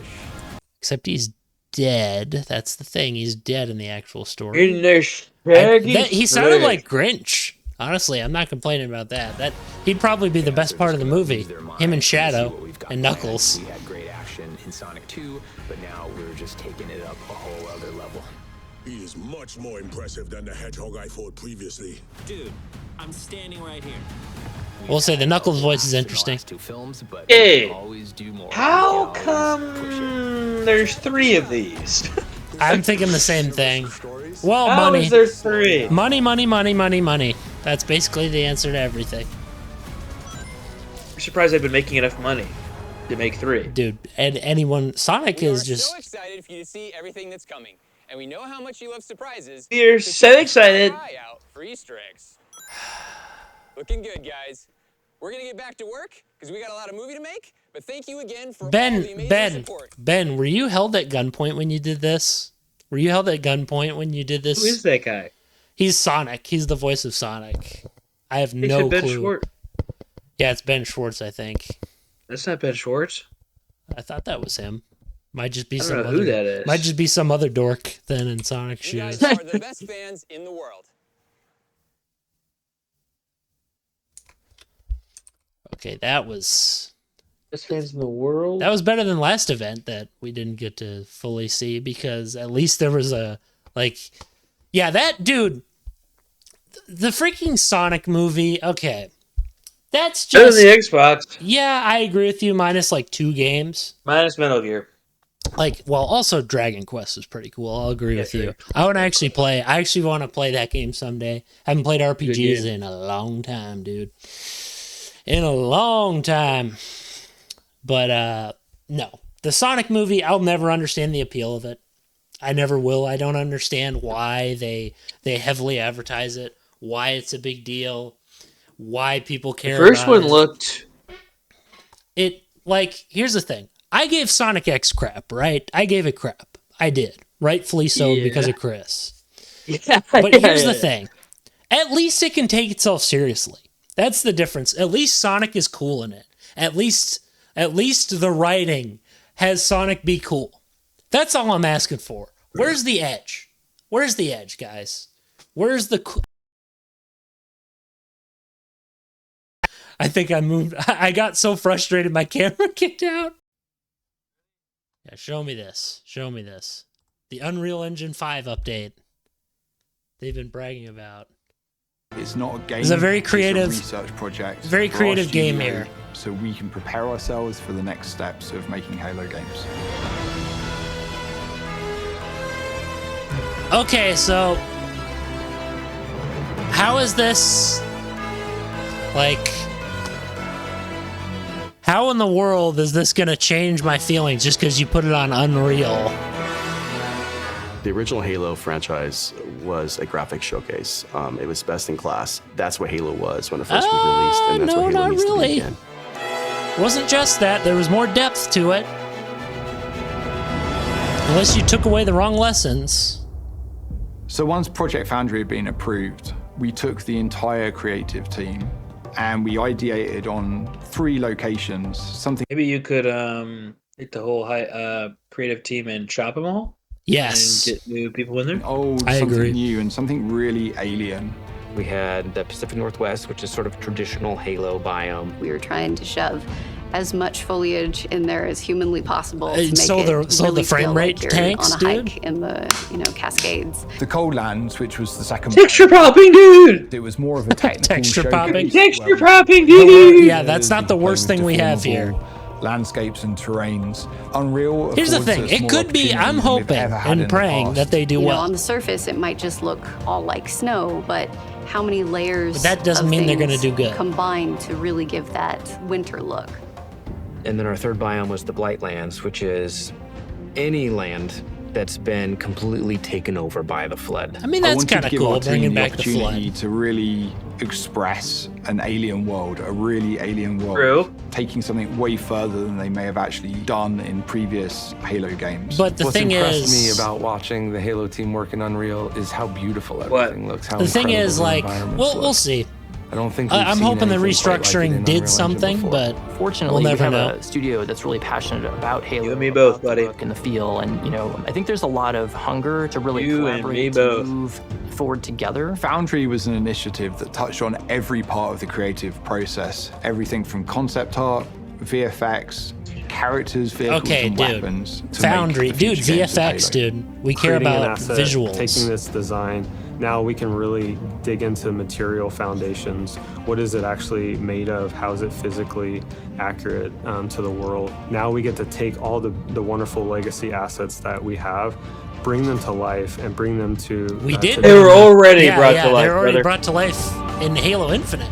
Except he's dead. That's the thing. He's dead in the actual story. In the shaggy He sounded flesh. like Grinch. Honestly, I'm not complaining about that. He'd probably be the best part of the movie. Him and Shadow and Knuckles. We had great action in Sonic 2, but now we're just taking it up a whole other level. He is much more impressive than the hedgehog I fought previously. Dude, I'm standing right here. We'll say the Knuckles voice is interesting. Two films, but Hey, always do more. how come there's 3 of these? I'm thinking the same thing. Well, How money. is there 3? Money, money, money, money, money. That's basically the answer to everything. I'm surprised they've been making enough money to make 3. Dude, and anyone... Sonic We are is just... so excited for you to see everything that's coming, and we know how much you love surprises. We're so excited. Keep an eye out for Easter eggs. Looking good, guys. We're gonna get back to work because we got a lot of movie to make. But thank you again for all the amazing support. Ben, were you held at gunpoint when you did this? Were you held at gunpoint when you did this? Who is that guy? He's Sonic. He's the voice of Sonic. I have They no said Ben clue. Schwartz. Yeah, it's Ben Schwartz, I think. That's not Ben Schwartz. I thought that was him. Might just be I don't some know other, who that is. Might just be some other dork then in Sonic You shoes. guys are the best fans in the world. Okay, that was... Best fans in the world? That was better than last event that we didn't get to fully see because at least there was a, like... Yeah, that dude... The freaking Sonic movie, okay. That's Better just... than the Xbox. Yeah, I agree with you, minus like 2 games. Minus Metal Gear. Like, well, also Dragon Quest is pretty cool. I'll agree with you. I want to actually play... I actually want to play that game someday. I haven't played RPGs in a long time, dude. In a long time. But, no. The Sonic movie, I'll never understand the appeal of it. I never will. I don't understand why they heavily advertise it, why it's a big deal, why people care about it. The first one looked... It, like, here's the thing. I gave Sonic X crap, right? I gave it crap. I did. Rightfully so because of Chris. Yeah. But here's the thing. At least it can take itself seriously. That's the difference. At least Sonic is cool in it. At least the writing has Sonic be cool. That's all I'm asking for. Where's the edge? Where's the edge, guys? Where's the... I think I moved... I got so frustrated my camera kicked out. Yeah, show me this. Show me this. The Unreal Engine 5 update they've been bragging about. It's not a game. It's a very creative, research project. very for our creative game studio, here. So we can prepare ourselves for the next steps of making Halo games. Okay, so how is this like? How in the world is this gonna change my feelings just because you put it on Unreal? The original Halo franchise was a graphics showcase. It was best in class. That's what Halo was when it first was released, and that's no, what Halo not needs to really. be again. It wasn't just that. There was more depth to it. Unless you took away the wrong lessons. So once Project Foundry had been approved, we took the entire creative team and we ideated on 3 locations. Something Maybe you could take the whole creative team and chop them all? Yes. And get new people in there? old, I something agree. new, and something really alien. We had the Pacific Northwest, which is sort of traditional Halo biome. We were trying to shove as much foliage in there as humanly possible to make So it the really frame feel rate like you're tanks, on a dude? hike in the Cascades. The Cold Lands, which was the second Texture popping, dude. It was more of a technical Texture popping? Texture popping, dude. Yeah, that's not the worst thing we have here. Landscapes and terrains. Unreal. Here's the affords thing. us It more could be, opportunity I'm than we've hoping ever had in and the praying past. that they do You know, well. on the surface, it might just look all like snow, but how many layers But that doesn't of mean they're gonna things do good. combine to really give that winter look? And then our third biome was the Blight Lands, which is any land that's been completely taken over by the flood. I mean, that's wanted to kind of give cool, our team bringing the back the flood. opportunity to really express an alien world, a really alien world. True. Taking something way further than they may have actually done in previous Halo games. But the What's thing impressed is, me about watching the Halo team work in Unreal is how beautiful everything looks. How the thing incredible is, the like, environments we'll look. see. I don't think I'm we've hoping the seen anything quite like it restructuring in did Unreal Engine something, before. but Fortunately, we'll never we have know. a studio that's really passionate about Halo. You and me both, buddy. And the feel, and you know, I think there's a lot of hunger to really You and collaborate me to both. move forward together. Foundry was an initiative that touched on every part of the creative process. Everything from concept art, VFX, characters, vehicles, Okay, and dude. weapons. to Foundry, make the dude, future games of VFX, Halo. dude. We care Creating an about asset, visuals. Taking this design, now we can really dig into material foundations. What is it actually made of? How is it physically accurate to the world? Now we get to take all the wonderful legacy assets that we have, bring them to life, and bring them to. We did. They were already Yeah, brought yeah, to life, they're already brother. brought to life in Halo Infinite.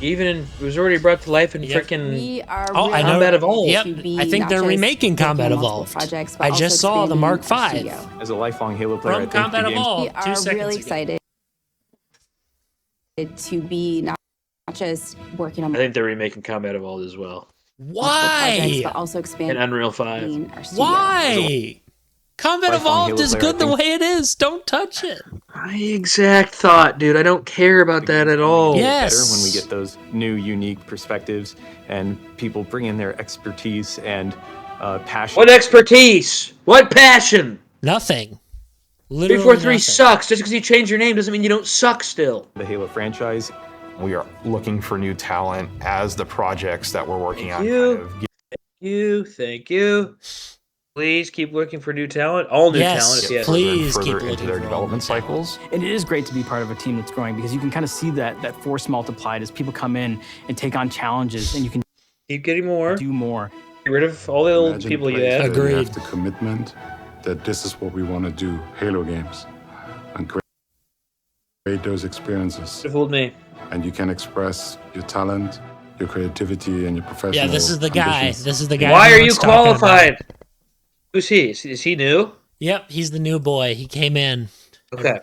Even it was already brought to life in We frickin' are Oh, I know. Combat Evolved. Yep, to be I think not they're just remaking working Combat on multiple Evolved. projects, but I also just saw the expanding Mark our V studio. As a lifelong Halo player, I from think Combat the game's Evolved We 2 are seconds really ago. excited to be not just working on I think they're remaking Combat Evolved as well. projects, Why? but also And expanding Unreal 5. our studio. Why? Combat Lifelong Evolved Halo is player, good I the think- way it is. Don't touch it. My exact thought, dude. I don't care about that at all. Yes. Better when we get those new, unique perspectives and people bring in their expertise and passion. What expertise? What passion? Nothing. Literally 343 nothing. sucks. Just because you change your name doesn't mean you don't suck still. The Halo franchise. We are looking for new talent as the projects that we're working on you. kind of Thank you. Please keep looking for new talent. All new talent. Yes. further into their development cycles. And it is great to be part of a team that's growing because you can kind of see that force multiplied as people come in and take on challenges, and you can keep getting more, do more. Get rid of all the old Imagine people a you place had. where you have the commitment that this is what we want to do, Halo games, and create those experiences. You fooled me. And you can express your talent, your creativity, and your professional Yeah, this is the guy. ambitions. This is the guy. Why are you everyone's talking about. qualified? Who's he? Is he new? Yep, he's the new boy. He came in. Okay.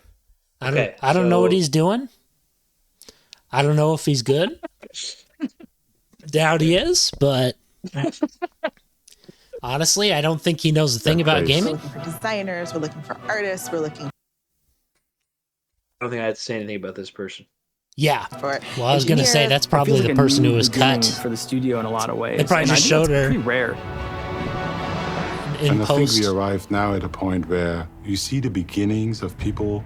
I don't know what so- he's doing. I don't know if he's good. Doubt he is, but honestly, I don't think he knows a thing about gaming. We're looking for designers, we're looking for artists, we're looking I don't think I had to say anything about this person. Yeah. for Well, I was going to say that's probably the person who was cut. for the studio in a lot of ways. They probably And I just think that's showed her. Pretty rare. In And I think post. we arrived now at a point where you see the beginnings of people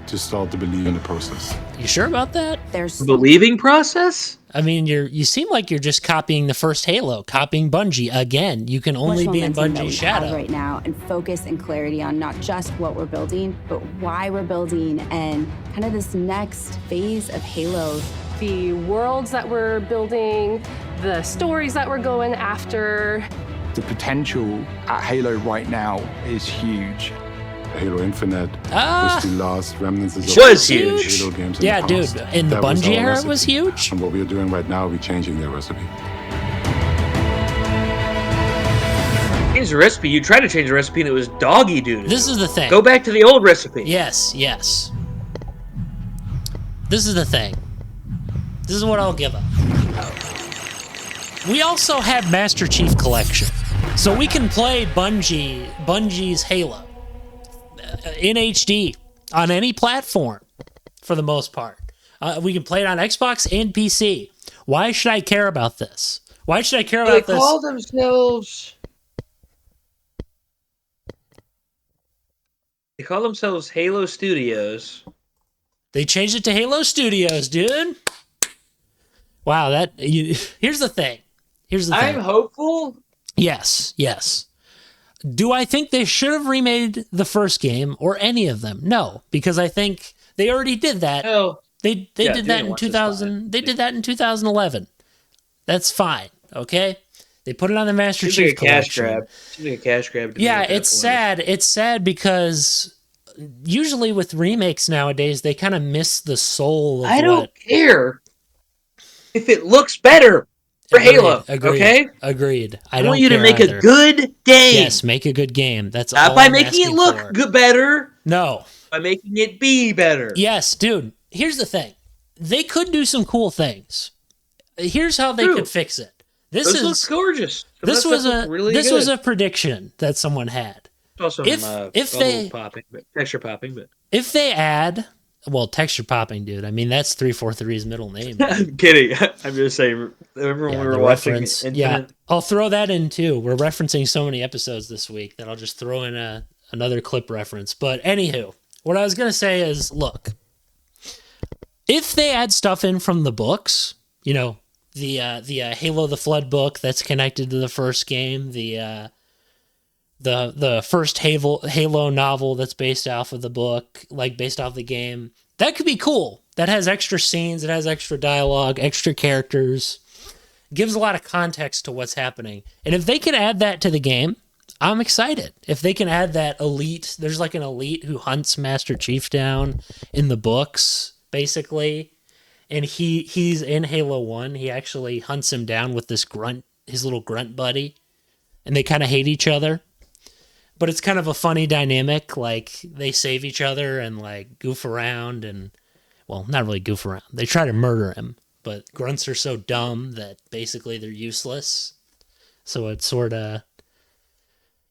to start to believe in the process. You sure about that? There's Believing process? I mean, you seem like you're just copying the first Halo, copying Bungie again. You can only much be in momentum that Bungie's we have shadow. right now, and focus and clarity on not just what we're building, but why we're building, and kind of this next phase of Halo. The worlds that we're building, the stories that we're going after. The potential at Halo right now is huge. Halo Infinite Ah! was the last remnants of Was huge. Halo games in Yeah, the dude. past. In the That was Bungie our era, it recipe. was huge. And what we are doing right now, we're changing their recipe. Change the recipe. You tried to change the recipe and it was doggy doo. This is the thing. Go back to the old recipe. Yes, yes. This is the thing. This is what I'll give up. We also have Master Chief Collection, so we can play Bungie's Halo in HD on any platform for the most part. We can play it on Xbox and PC. Why should I care about this? Why should I care They about this? call themselves. They call themselves Halo Studios. They changed it to Halo Studios, dude. Wow, here's the thing. Here's the thing. I'm hopeful. Yes. Do I think they should have remade the first game or any of them? No, because I think they already did that. Oh, they did that in 2000. They did that in 2011. That's fine. Okay. They put it on the Master Seems Chief like a cash collection. grab. Seems like a cash grab. To me Yeah, at that it's point. sad. It's sad because usually with remakes nowadays, they kind of miss the soul of I don't what. care if it looks better for Halo. Okay, Agreed. I I don't want you to care make either. a good game. Yes, make a good game. That's Not all by I'm making it asking look for. better. No. By making it be better. Yes, dude. Here's the thing. They could do some cool things. Here's how they could fix it. This looks gorgeous. This was a prediction that someone had. Also, texture popping, but if they add, well, texture popping, dude. I mean, that's 343's middle name. I'm kidding. I'm just saying. Remember when we were watching Infinite? Yeah, I'll throw that in too. We're referencing so many episodes this week that I'll just throw in another clip reference. But anywho, what I was gonna say is, look, if they add stuff in from the books, you know, the Halo the Flood book that's connected to the first game, the first Halo novel that's based off of the book, like based off the game, that could be cool. That has extra scenes, it has extra dialogue, extra characters, gives a lot of context to what's happening. And if they can add that to the game, I'm excited. If they can add that elite, there's like an elite who hunts Master Chief down in the books, basically. And he's in Halo 1. He actually hunts him down with this grunt, his little grunt buddy. And they kind of hate each other. But it's kind of a funny dynamic. Like, they save each other and, like, goof around and... Well, not really goof around. They try to murder him. But grunts are so dumb that basically they're useless. So it's sort of...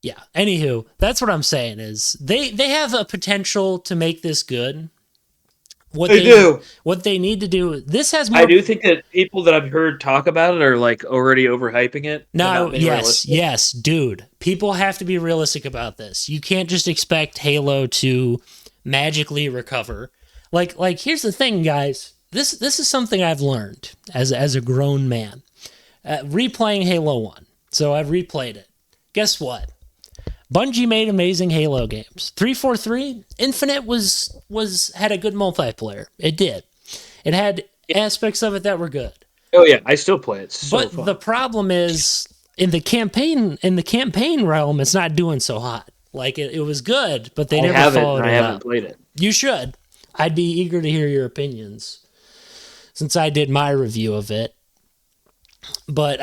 Yeah. Anywho, that's what I'm saying is... They have a potential to make this good. What they need to do. This has more. I do think that people that I've heard talk about it are like already overhyping it. No, yes, dude. People have to be realistic about this. You can't just expect Halo to magically recover. Like here's the thing, guys. This is something I've learned as a grown man. Replaying Halo 1. So I've replayed it. Guess what? Bungie made amazing Halo games. 343 Infinite had a good multiplayer. It did. It had aspects of it that were good. Oh yeah, I still play it. It's so but fun. The problem is in the campaign realm, it's not doing so hot. Like it was good, but they never followed it up. I haven't played it. You should. I'd be eager to hear your opinions since I did my review of it. But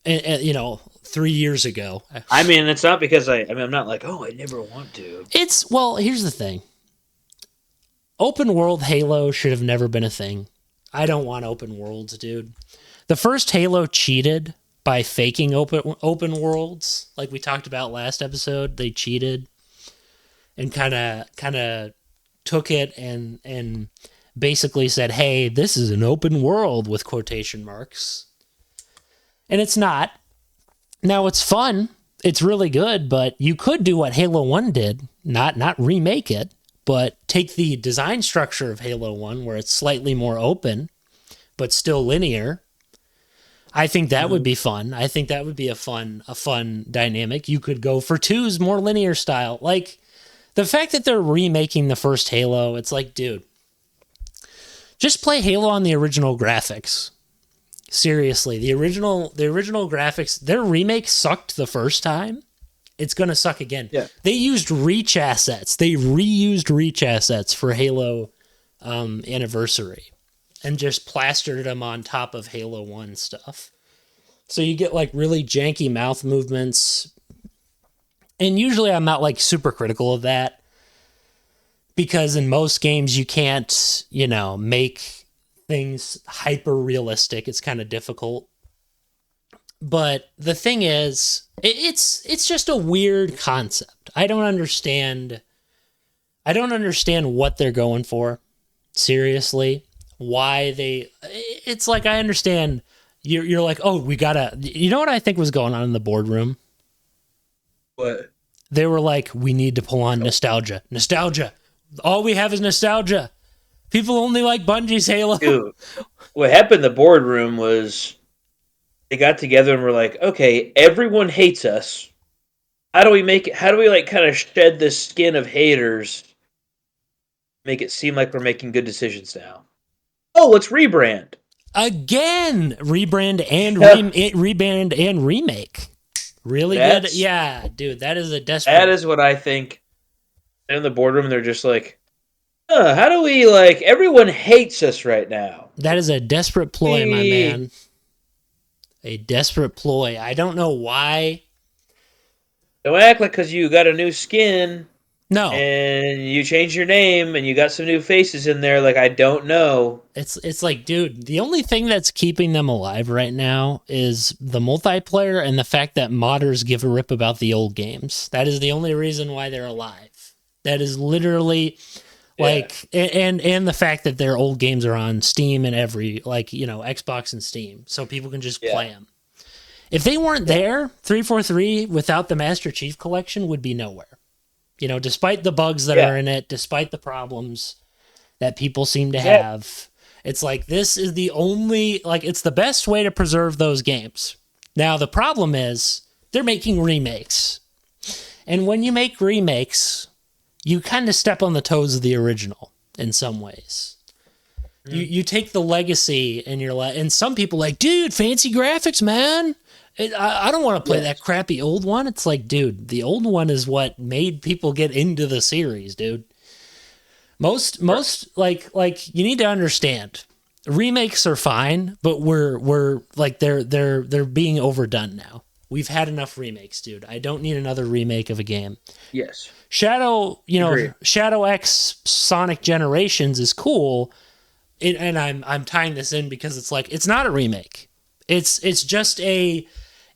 you know, 3 years ago. I mean, it's not because I'm not like, oh, I never want to. Well, here's the thing. Open world Halo should have never been a thing. I don't want open worlds, dude. The first Halo cheated by faking open worlds, like we talked about last episode. They cheated and kind of took it and basically said, "Hey, this is an open world," with quotation marks. And it's not. Now, it's fun. It's really good, but you could do what Halo 1 did, not remake it, but take the design structure of Halo 1, where it's slightly more open, but still linear. I think that would be fun. I think that would be a fun dynamic. You could go for 2's more linear style. Like, the fact that they're remaking the first Halo, it's like, dude, just play Halo on the original graphics. Seriously, the original graphics, their remake sucked the first time. It's going to suck again. Yeah. They used Reach assets. They reused Reach assets for Halo Anniversary and just plastered them on top of Halo 1 stuff. So you get like really janky mouth movements. And usually I'm not like super critical of that because in most games you can't, make things hyper realistic. It's kind of difficult. But the thing is, it's just a weird concept. I don't understand what they're going for. Seriously, why it's like, I understand you're like, oh, we gotta, you know what I think was going on in the boardroom? What? They were like, we need to pull on nostalgia. All we have is nostalgia. People only like Bungie's Halo. Dude, what happened in the boardroom was they got together and were like, okay, everyone hates us. How do we like kind of shed this skin of haters, make it seem like we're making good decisions now? Oh, let's rebrand. Again, rebrand and rebrand and remake. Really good. Yeah, dude, that is a desperate. That is what I think. They're in the boardroom and they're just like, how do we like? Everyone hates us right now. That is a desperate ploy, my man. A desperate ploy. I don't know why. Don't act like because you got a new skin. No. And you changed your name and you got some new faces in there. Like, I don't know. It's like, dude, the only thing that's keeping them alive right now is the multiplayer and the fact that modders give a rip about the old games. That is the only reason why they're alive. That is literally like, and the fact that their old games are on Steam and every, like, you know, Xbox and Steam. So people can just play them. If they weren't there, 343 without the Master Chief Collection would be nowhere. You know, despite the bugs that are in it, despite the problems that people seem to have, it's like this is the only, like, it's the best way to preserve those games. Now, the problem is they're making remakes. And when you make remakes, you kind of step on the toes of the original in some ways. You take the legacy and you're like, and some people are like, dude, fancy graphics, man. I don't want to play that crappy old one. It's like, dude, the old one is what made people get into the series, dude. Most like you need to understand, remakes are fine, but we're like they're being overdone now. We've had enough remakes, dude. I don't need another remake of a game. Yes. Shadow X Sonic Generations is cool, and I'm tying this in because it's like it's not a remake. It's just a.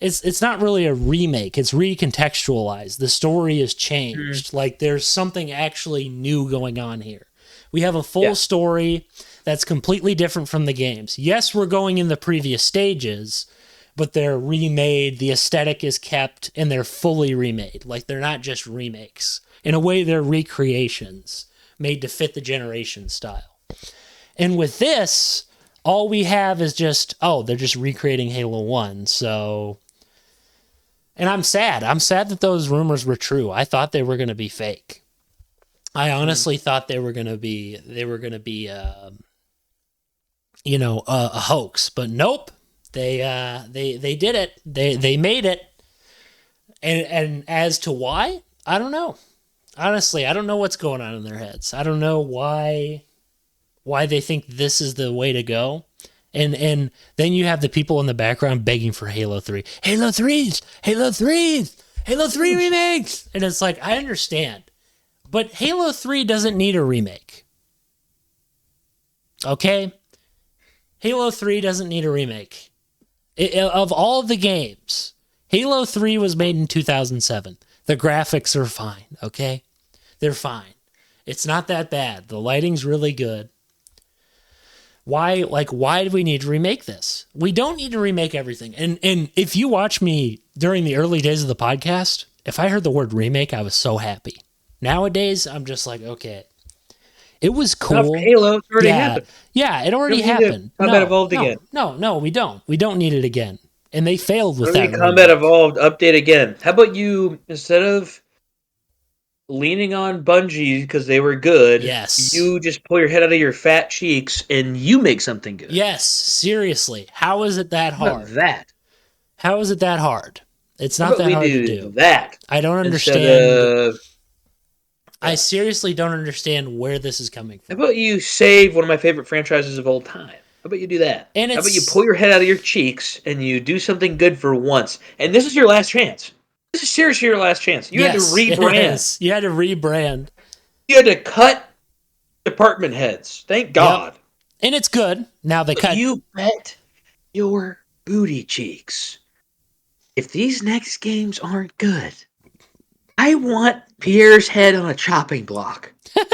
It's not really a remake. It's recontextualized. The story is changed. Like there's something actually new going on here. We have a full story that's completely different from the games. Yes, we're going in the previous stages, but they're remade. The aesthetic is kept, and they're fully remade. Like they're not just remakes. In a way, they're recreations made to fit the generation style. And with this, all we have is just, they're just recreating Halo 1. So... And I'm sad. I'm sad that those rumors were true. I thought they were going to be fake. I honestly thought they were going to be a hoax. But nope. They did it. They made it. And as to why, I don't know. Honestly, I don't know what's going on in their heads. I don't know why they think this is the way to go. And then you have the people in the background begging for Halo 3. Halo 3s! Halo 3s! Halo 3 remakes! And it's like, I understand. But Halo 3 doesn't need a remake. Okay? Halo 3 doesn't need a remake. Of all the games, Halo 3 was made in 2007. The graphics are fine, okay? They're fine. It's not that bad. The lighting's really good. Why do we need to remake this? We don't need to remake everything. And if you watch me during the early days of the podcast, if I heard the word remake, I was so happy. Nowadays, I'm just like, okay, it was cool. Halo, it's already happened. Yeah, it already happened. Combat Evolved again. No, we don't. We don't need it again. And they failed with that. Combat Evolved, update again. How about you, instead of leaning on Bungie because they were good, you just pull your head out of your fat cheeks and you make something good. Yes, seriously. How is it that hard? How is it that hard? It's not that hard to do. I don't understand. I seriously don't understand where this is coming from. How about you save one of my favorite franchises of all time? How about you do that? And how about you pull your head out of your cheeks and you do something good for once? And this is your last chance. This is seriously your last chance. You had to rebrand. You had to rebrand. You had to cut department heads. Thank God. Yep. And it's good. Now they cut. You bet your booty cheeks. If these next games aren't good, I want Pierre's head on a chopping block.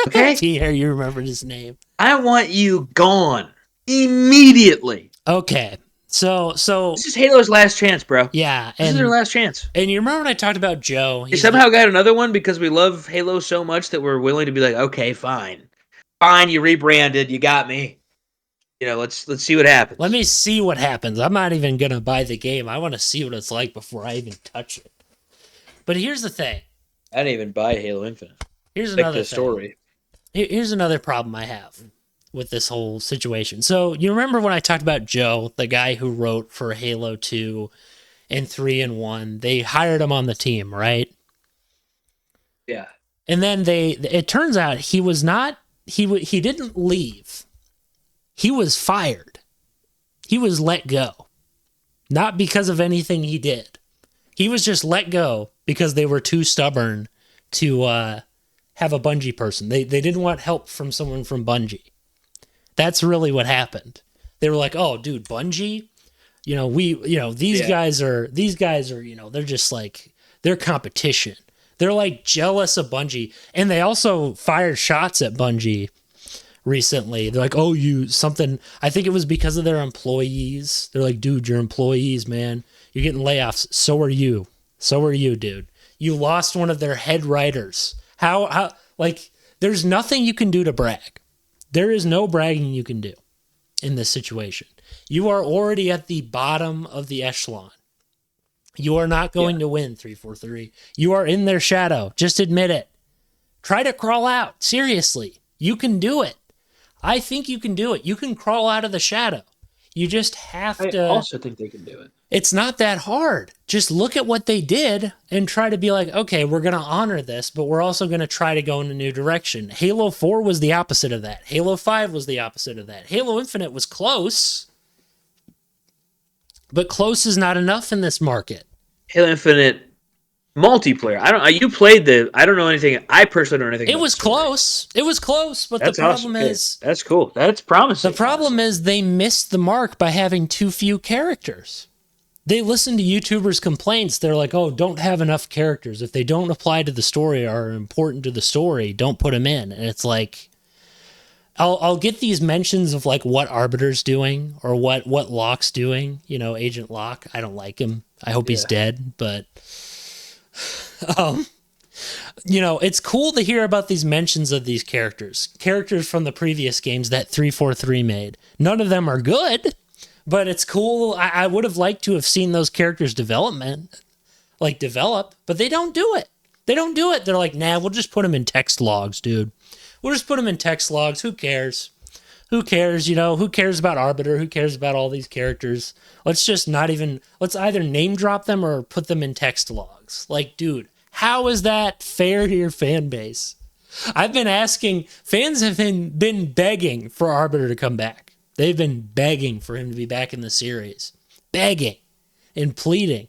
Okay? Pierre, you remembered his name. I want you gone immediately. Okay. So this is Halo's last chance, bro. Yeah, this is their last chance. And you remember when I talked about Joe? He somehow got another one because we love Halo so much that we're willing to be like, okay, fine, you rebranded, you got me. let's see what happens. Let me see what happens. I'm not even gonna buy the game. I want to see what it's like before I even touch it. But here's the thing. I didn't even buy Halo Infinite. Here's Like another the story. Here's another problem I have with this whole situation. So you remember when I talked about Joe, the guy who wrote for Halo 2 and 3 and 1? They hired him on the team, right? Yeah. And then it turns out he was not, he didn't leave. He was fired. He was let go. Not because of anything he did. He was just let go because they were too stubborn to have a Bungie person. They didn't want help from someone from Bungie. That's really what happened. They were like, "Oh, dude, Bungie, these guys are, they're just like, they're competition. They're like jealous of Bungie." And they also fired shots at Bungie recently. They're like, "Oh, I think it was because of their employees." They're like, "Dude, your employees, man, you're getting layoffs. So are you, dude. You lost one of their head writers. How, there's nothing you can do to brag. There is no bragging you can do in this situation. You are already at the bottom of the echelon. You are not going to win 343. You are in their shadow. Just admit it. Try to crawl out. Seriously. You can do it. I think you can do it. You can crawl out of the shadow. You just have to. I also think they can do it. It's not that hard. Just look at what they did and try to be like, okay, we're going to honor this, but we're also going to try to go in a new direction. Halo 4 was the opposite of that. Halo 5 was the opposite of that. Halo Infinite was close, but close is not enough in this market. Halo Infinite multiplayer. I don't know anything. I personally don't know anything. It was close. It was close, but that's the problem awesome. is that's cool. That's promising. The problem is they missed the mark by having too few characters. They listened to YouTubers' complaints. They're like, "Oh, don't have enough characters. If they don't apply to the story or are important to the story, don't put them in." And it's like, I'll get these mentions of like what Arbiter's doing or what Locke's doing. Agent Locke. I don't like him. I hope he's dead. But it's cool to hear about these mentions of these characters from the previous games that 343 made. None of them are good. But it's cool. I would have liked to have seen those characters develop, but they don't do it. They're like, "Nah, we'll just put them in text logs, dude. We'll just put them in text logs. Who cares? Who cares? Who cares about Arbiter? Who cares about all these characters? Let's either name drop them or put them in text logs." Like, dude, how is that fair to your fan base? I've been asking, fans have been begging for Arbiter to come back. They've been begging for him to be back in the series. Begging and pleading.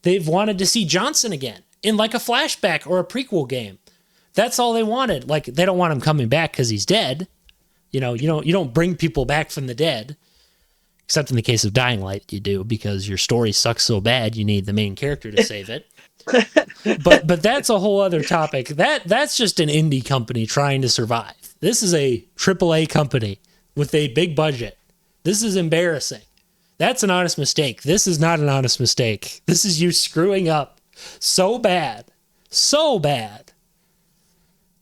They've wanted to see Johnson again in like a flashback or a prequel game. That's all they wanted. Like, they don't want him coming back because he's dead. You don't bring people back from the dead. Except in the case of Dying Light, you do, because your story sucks so bad you need the main character to save it. But that's a whole other topic. That's just an indie company trying to survive. This is a AAA company with a big budget. This is embarrassing. That's an honest mistake. This is not an honest mistake. This is you screwing up so bad. So bad.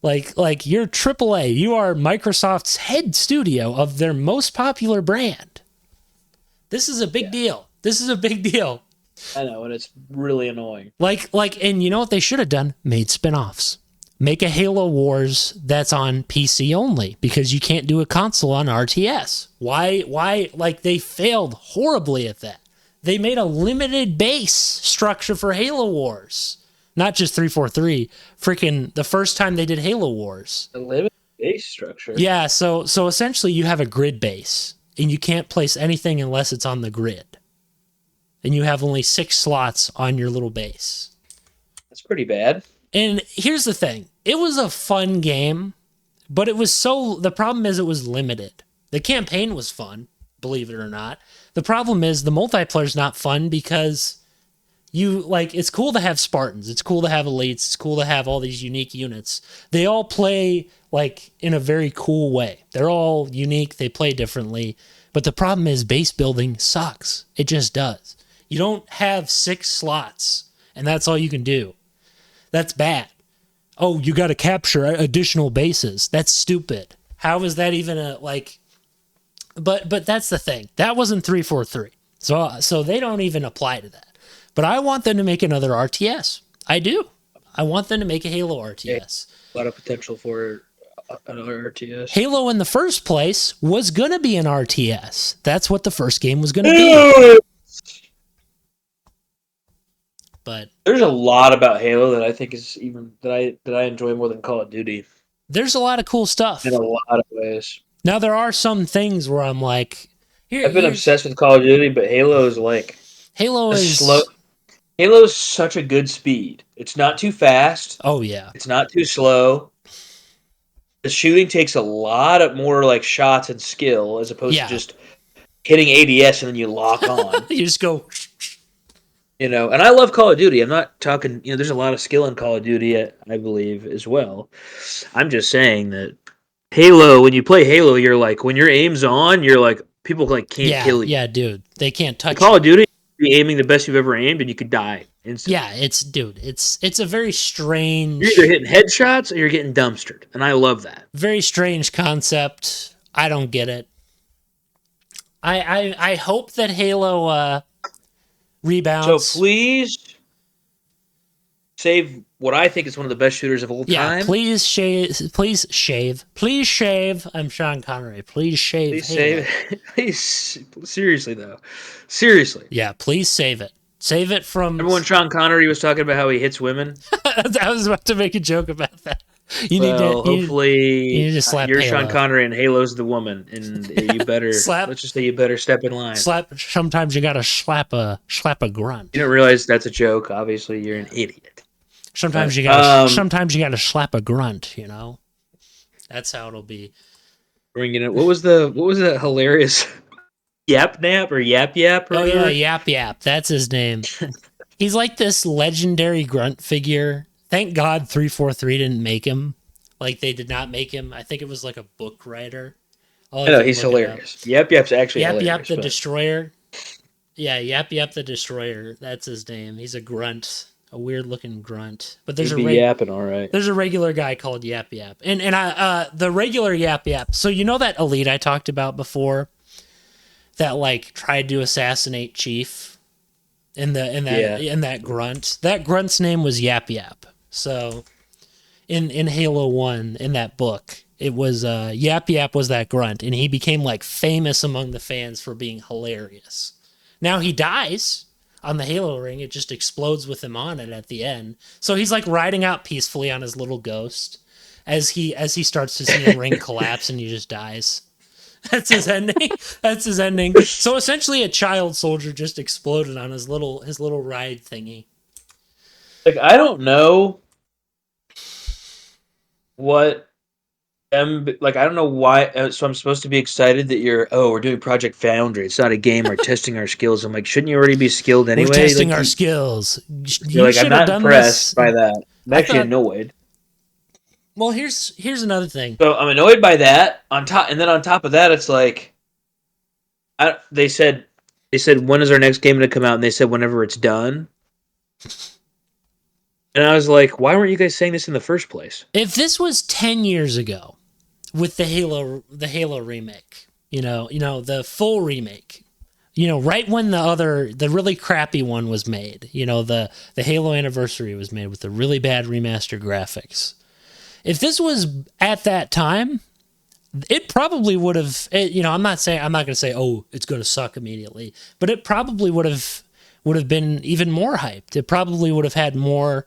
Like you're AAA. You are Microsoft's head studio of their most popular brand. This is a big deal. This is a big deal. I know, and it's really annoying. And you know what they should have done? Made spinoffs. Make a Halo Wars that's on PC only, because you can't do a console on RTS. Why? Like, they failed horribly at that. They made a limited base structure for Halo Wars. Not just 343. Freaking the first time they did Halo Wars. A limited base structure? Yeah, so essentially you have a grid base, and you can't place anything unless it's on the grid. And you have only 6 slots on your little base. That's pretty bad. And here's the thing. It was a fun game, but the problem is it was limited. The campaign was fun, believe it or not. The problem is the multiplayer's not fun because it's cool to have Spartans. It's cool to have elites. It's cool to have all these unique units. They all play in a very cool way. They're all unique. They play differently. But the problem is base building sucks. It just does. You don't have 6 slots, and that's all you can do. That's bad. Oh, you got to capture additional bases. That's stupid. How is that even But that's the thing. That wasn't 343. So they don't even apply to that. But I want them to make another RTS. I do. I want them to make a Halo RTS. A lot of potential for another RTS. Halo in the first place was going to be an RTS. That's what the first game was going to be. But there's a lot about Halo that I think is even that I enjoy more than Call of Duty. There's a lot of cool stuff in a lot of ways. Now there are some things where I'm like, I've been obsessed with Call of Duty, but Halo is like slow. Halo is such a good speed. It's not too fast. Oh yeah. It's not too slow. The shooting takes a lot of more like shots and skill as opposed to just hitting ADS and then you lock on. You just go. And I love Call of Duty. I'm not talking, there's a lot of skill in Call of Duty, I believe, as well. I'm just saying that Halo, when you play Halo, you're like, when your aim's on, you're like, people like can't kill you. Yeah, dude. They can't touch Call of Duty, you're aiming the best you've ever aimed and you could die instantly. Yeah, it's a very strange... You're either hitting headshots or you're getting dumpstered, and I love that. Very strange concept. I don't get it. I hope that Halo... rebounds. So please save what I think is one of the best shooters of all time. Please shave. I'm Sean Connery. Please shave. Please save it. Please, seriously though. Seriously. Yeah, please save it. Save it from... Remember when Sean Connery was talking about how he hits women? I was about to make a joke about that. Hopefully you need to slap you're Halo. Sean Connery and Halo's the woman, and you better let's just say you better step in line. Sometimes you gotta slap a grunt. You don't realize that's a joke. Obviously, you're an idiot. Sometimes you gotta slap a grunt. That's how it'll be. Bringing it. What was that hilarious Yap Nap or Yap Yap? Oh yeah, Yap Yap. That's his name. He's like this legendary grunt figure. Thank God 343 didn't make him. Like, they did not make him. I think it was like a book writer. I know, he's hilarious. Yap Yap's actually Yap hilarious. Yap the Destroyer. Yeah, Yap Yap the Destroyer. That's his name. He's a grunt. A weird-looking grunt. But there's yapping all right. There's a regular guy called Yap Yap. And the regular Yap Yap. So you know that elite I talked about before? That, like, tried to assassinate Chief? In that grunt. That grunt's name was Yap Yap. So, in Halo 1, in that book, it was Yap Yap was that grunt, and he became like famous among the fans for being hilarious. Now he dies on the Halo ring; it just explodes with him on it at the end. So he's like riding out peacefully on his little ghost as he starts to see the ring collapse, and he just dies. That's his ending. That's his ending. So essentially, a child soldier just exploded on his little ride thingy. Like, I don't know what I don't know why. So I'm supposed to be excited that we're doing Project Foundry. It's not a game. We're testing our skills. I'm like, shouldn't you already be skilled anyway? We're testing our skills. You're like, I'm not impressed by that. I'm actually annoyed. Well, here's another thing. So I'm annoyed by that. On top of that, it's like, they said when is our next game going to come out, and they said whenever it's done. And I was like, why weren't you guys saying this in the first place? If this was 10 years ago with the Halo remake, the full remake, right when the really crappy one was made, the Halo Anniversary was made with the really bad remastered graphics. If this was at that time, it probably would have, I'm not going to say, oh, it's going to suck immediately, but it probably would have been even more hyped. It probably would have had more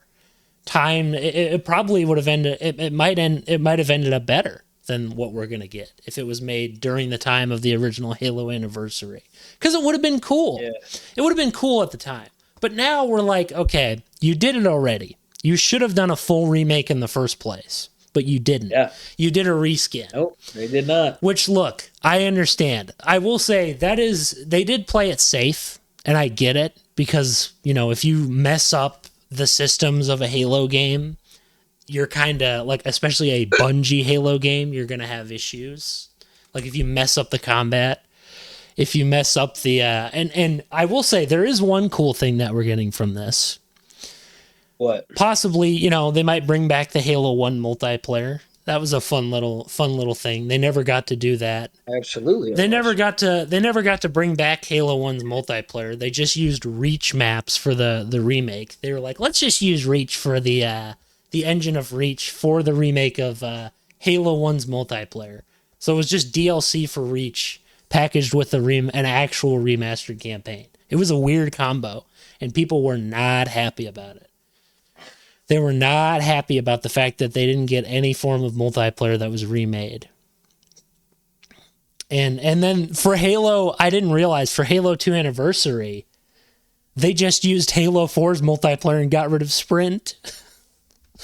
time. It probably would have ended. It might have ended up better than what we're gonna get if it was made during the time of the original Halo Anniversary, because it would have been cool. Yeah. It would have been cool at the time. But now we're like, okay, you did it already. You should have done a full remake in the first place, but you didn't. Yeah. You did a reskin. Nope, they did not. Which, look, I understand. I will say they did play it safe, and I get it, because if you mess up the systems of a Halo game, you're kind of like, especially a Bungie Halo game, you're going to have issues. Like if you mess up the combat, if you mess up the, and I will say there is one cool thing that we're getting from this. What? Possibly, they might bring back the Halo 1 multiplayer. That was a fun little thing. They never got to do that. Absolutely. They never got to bring back Halo 1's multiplayer. They just used Reach maps for the remake. They were like, let's just use Reach for the engine of Reach for the remake of Halo 1's multiplayer. So it was just DLC for Reach packaged with an actual remastered campaign. It was a weird combo, and people were not happy about it. They were not happy about the fact that they didn't get any form of multiplayer that was remade. And then for Halo, I didn't realize for Halo 2 Anniversary, they just used Halo 4's multiplayer and got rid of Sprint.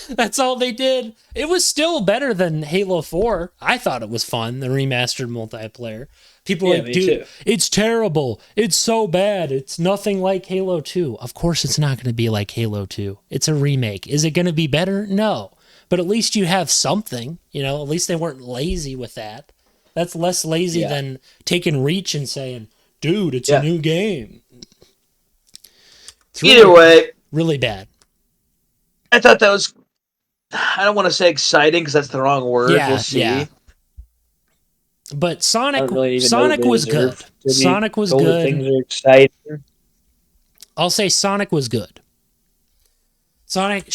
That's all they did. It was still better than Halo 4. I thought it was fun, the remastered multiplayer. People were like, dude, it's terrible. It's so bad. It's nothing like Halo 2. Of course it's not going to be like Halo 2. It's a remake. Is it going to be better? No. But at least you have something. At least they weren't lazy with that. That's less lazy than taking Reach and saying, dude, it's a new game. It's Either way. Really bad. I thought that was, I don't want to say exciting because that's the wrong word. Yeah, we'll see. Yeah. But Sonic really was good. Sonic was good. Things are exciting. I'll say Sonic was good. Sonic X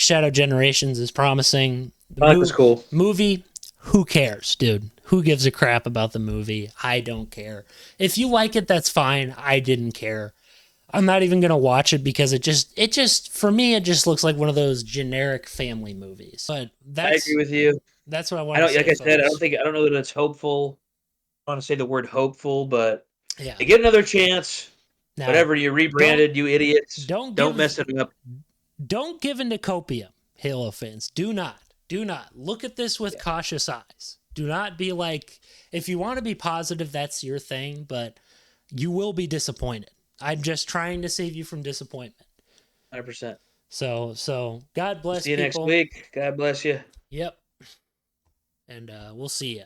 Shadow Generations is promising. Sonic was cool. Movie, who cares, dude? Who gives a crap about the movie? I don't care. If you like it, that's fine. I didn't care. I'm not even going to watch it because it just for me it just looks like one of those generic family movies. But I agree with you. That's what I want to say. Like I said, I don't know that it's hopeful. I want to say the word hopeful, but yeah. You get another chance. Now, whatever, you rebranded, you idiots. Don't mess it up. Don't give into copium, Halo fans. Do not. Look at this with cautious eyes. Do not be like, if you want to be positive, that's your thing, but you will be disappointed. I'm just trying to save you from disappointment. 100%. So God bless See you people. next week. God bless you. Yep. And we'll see you.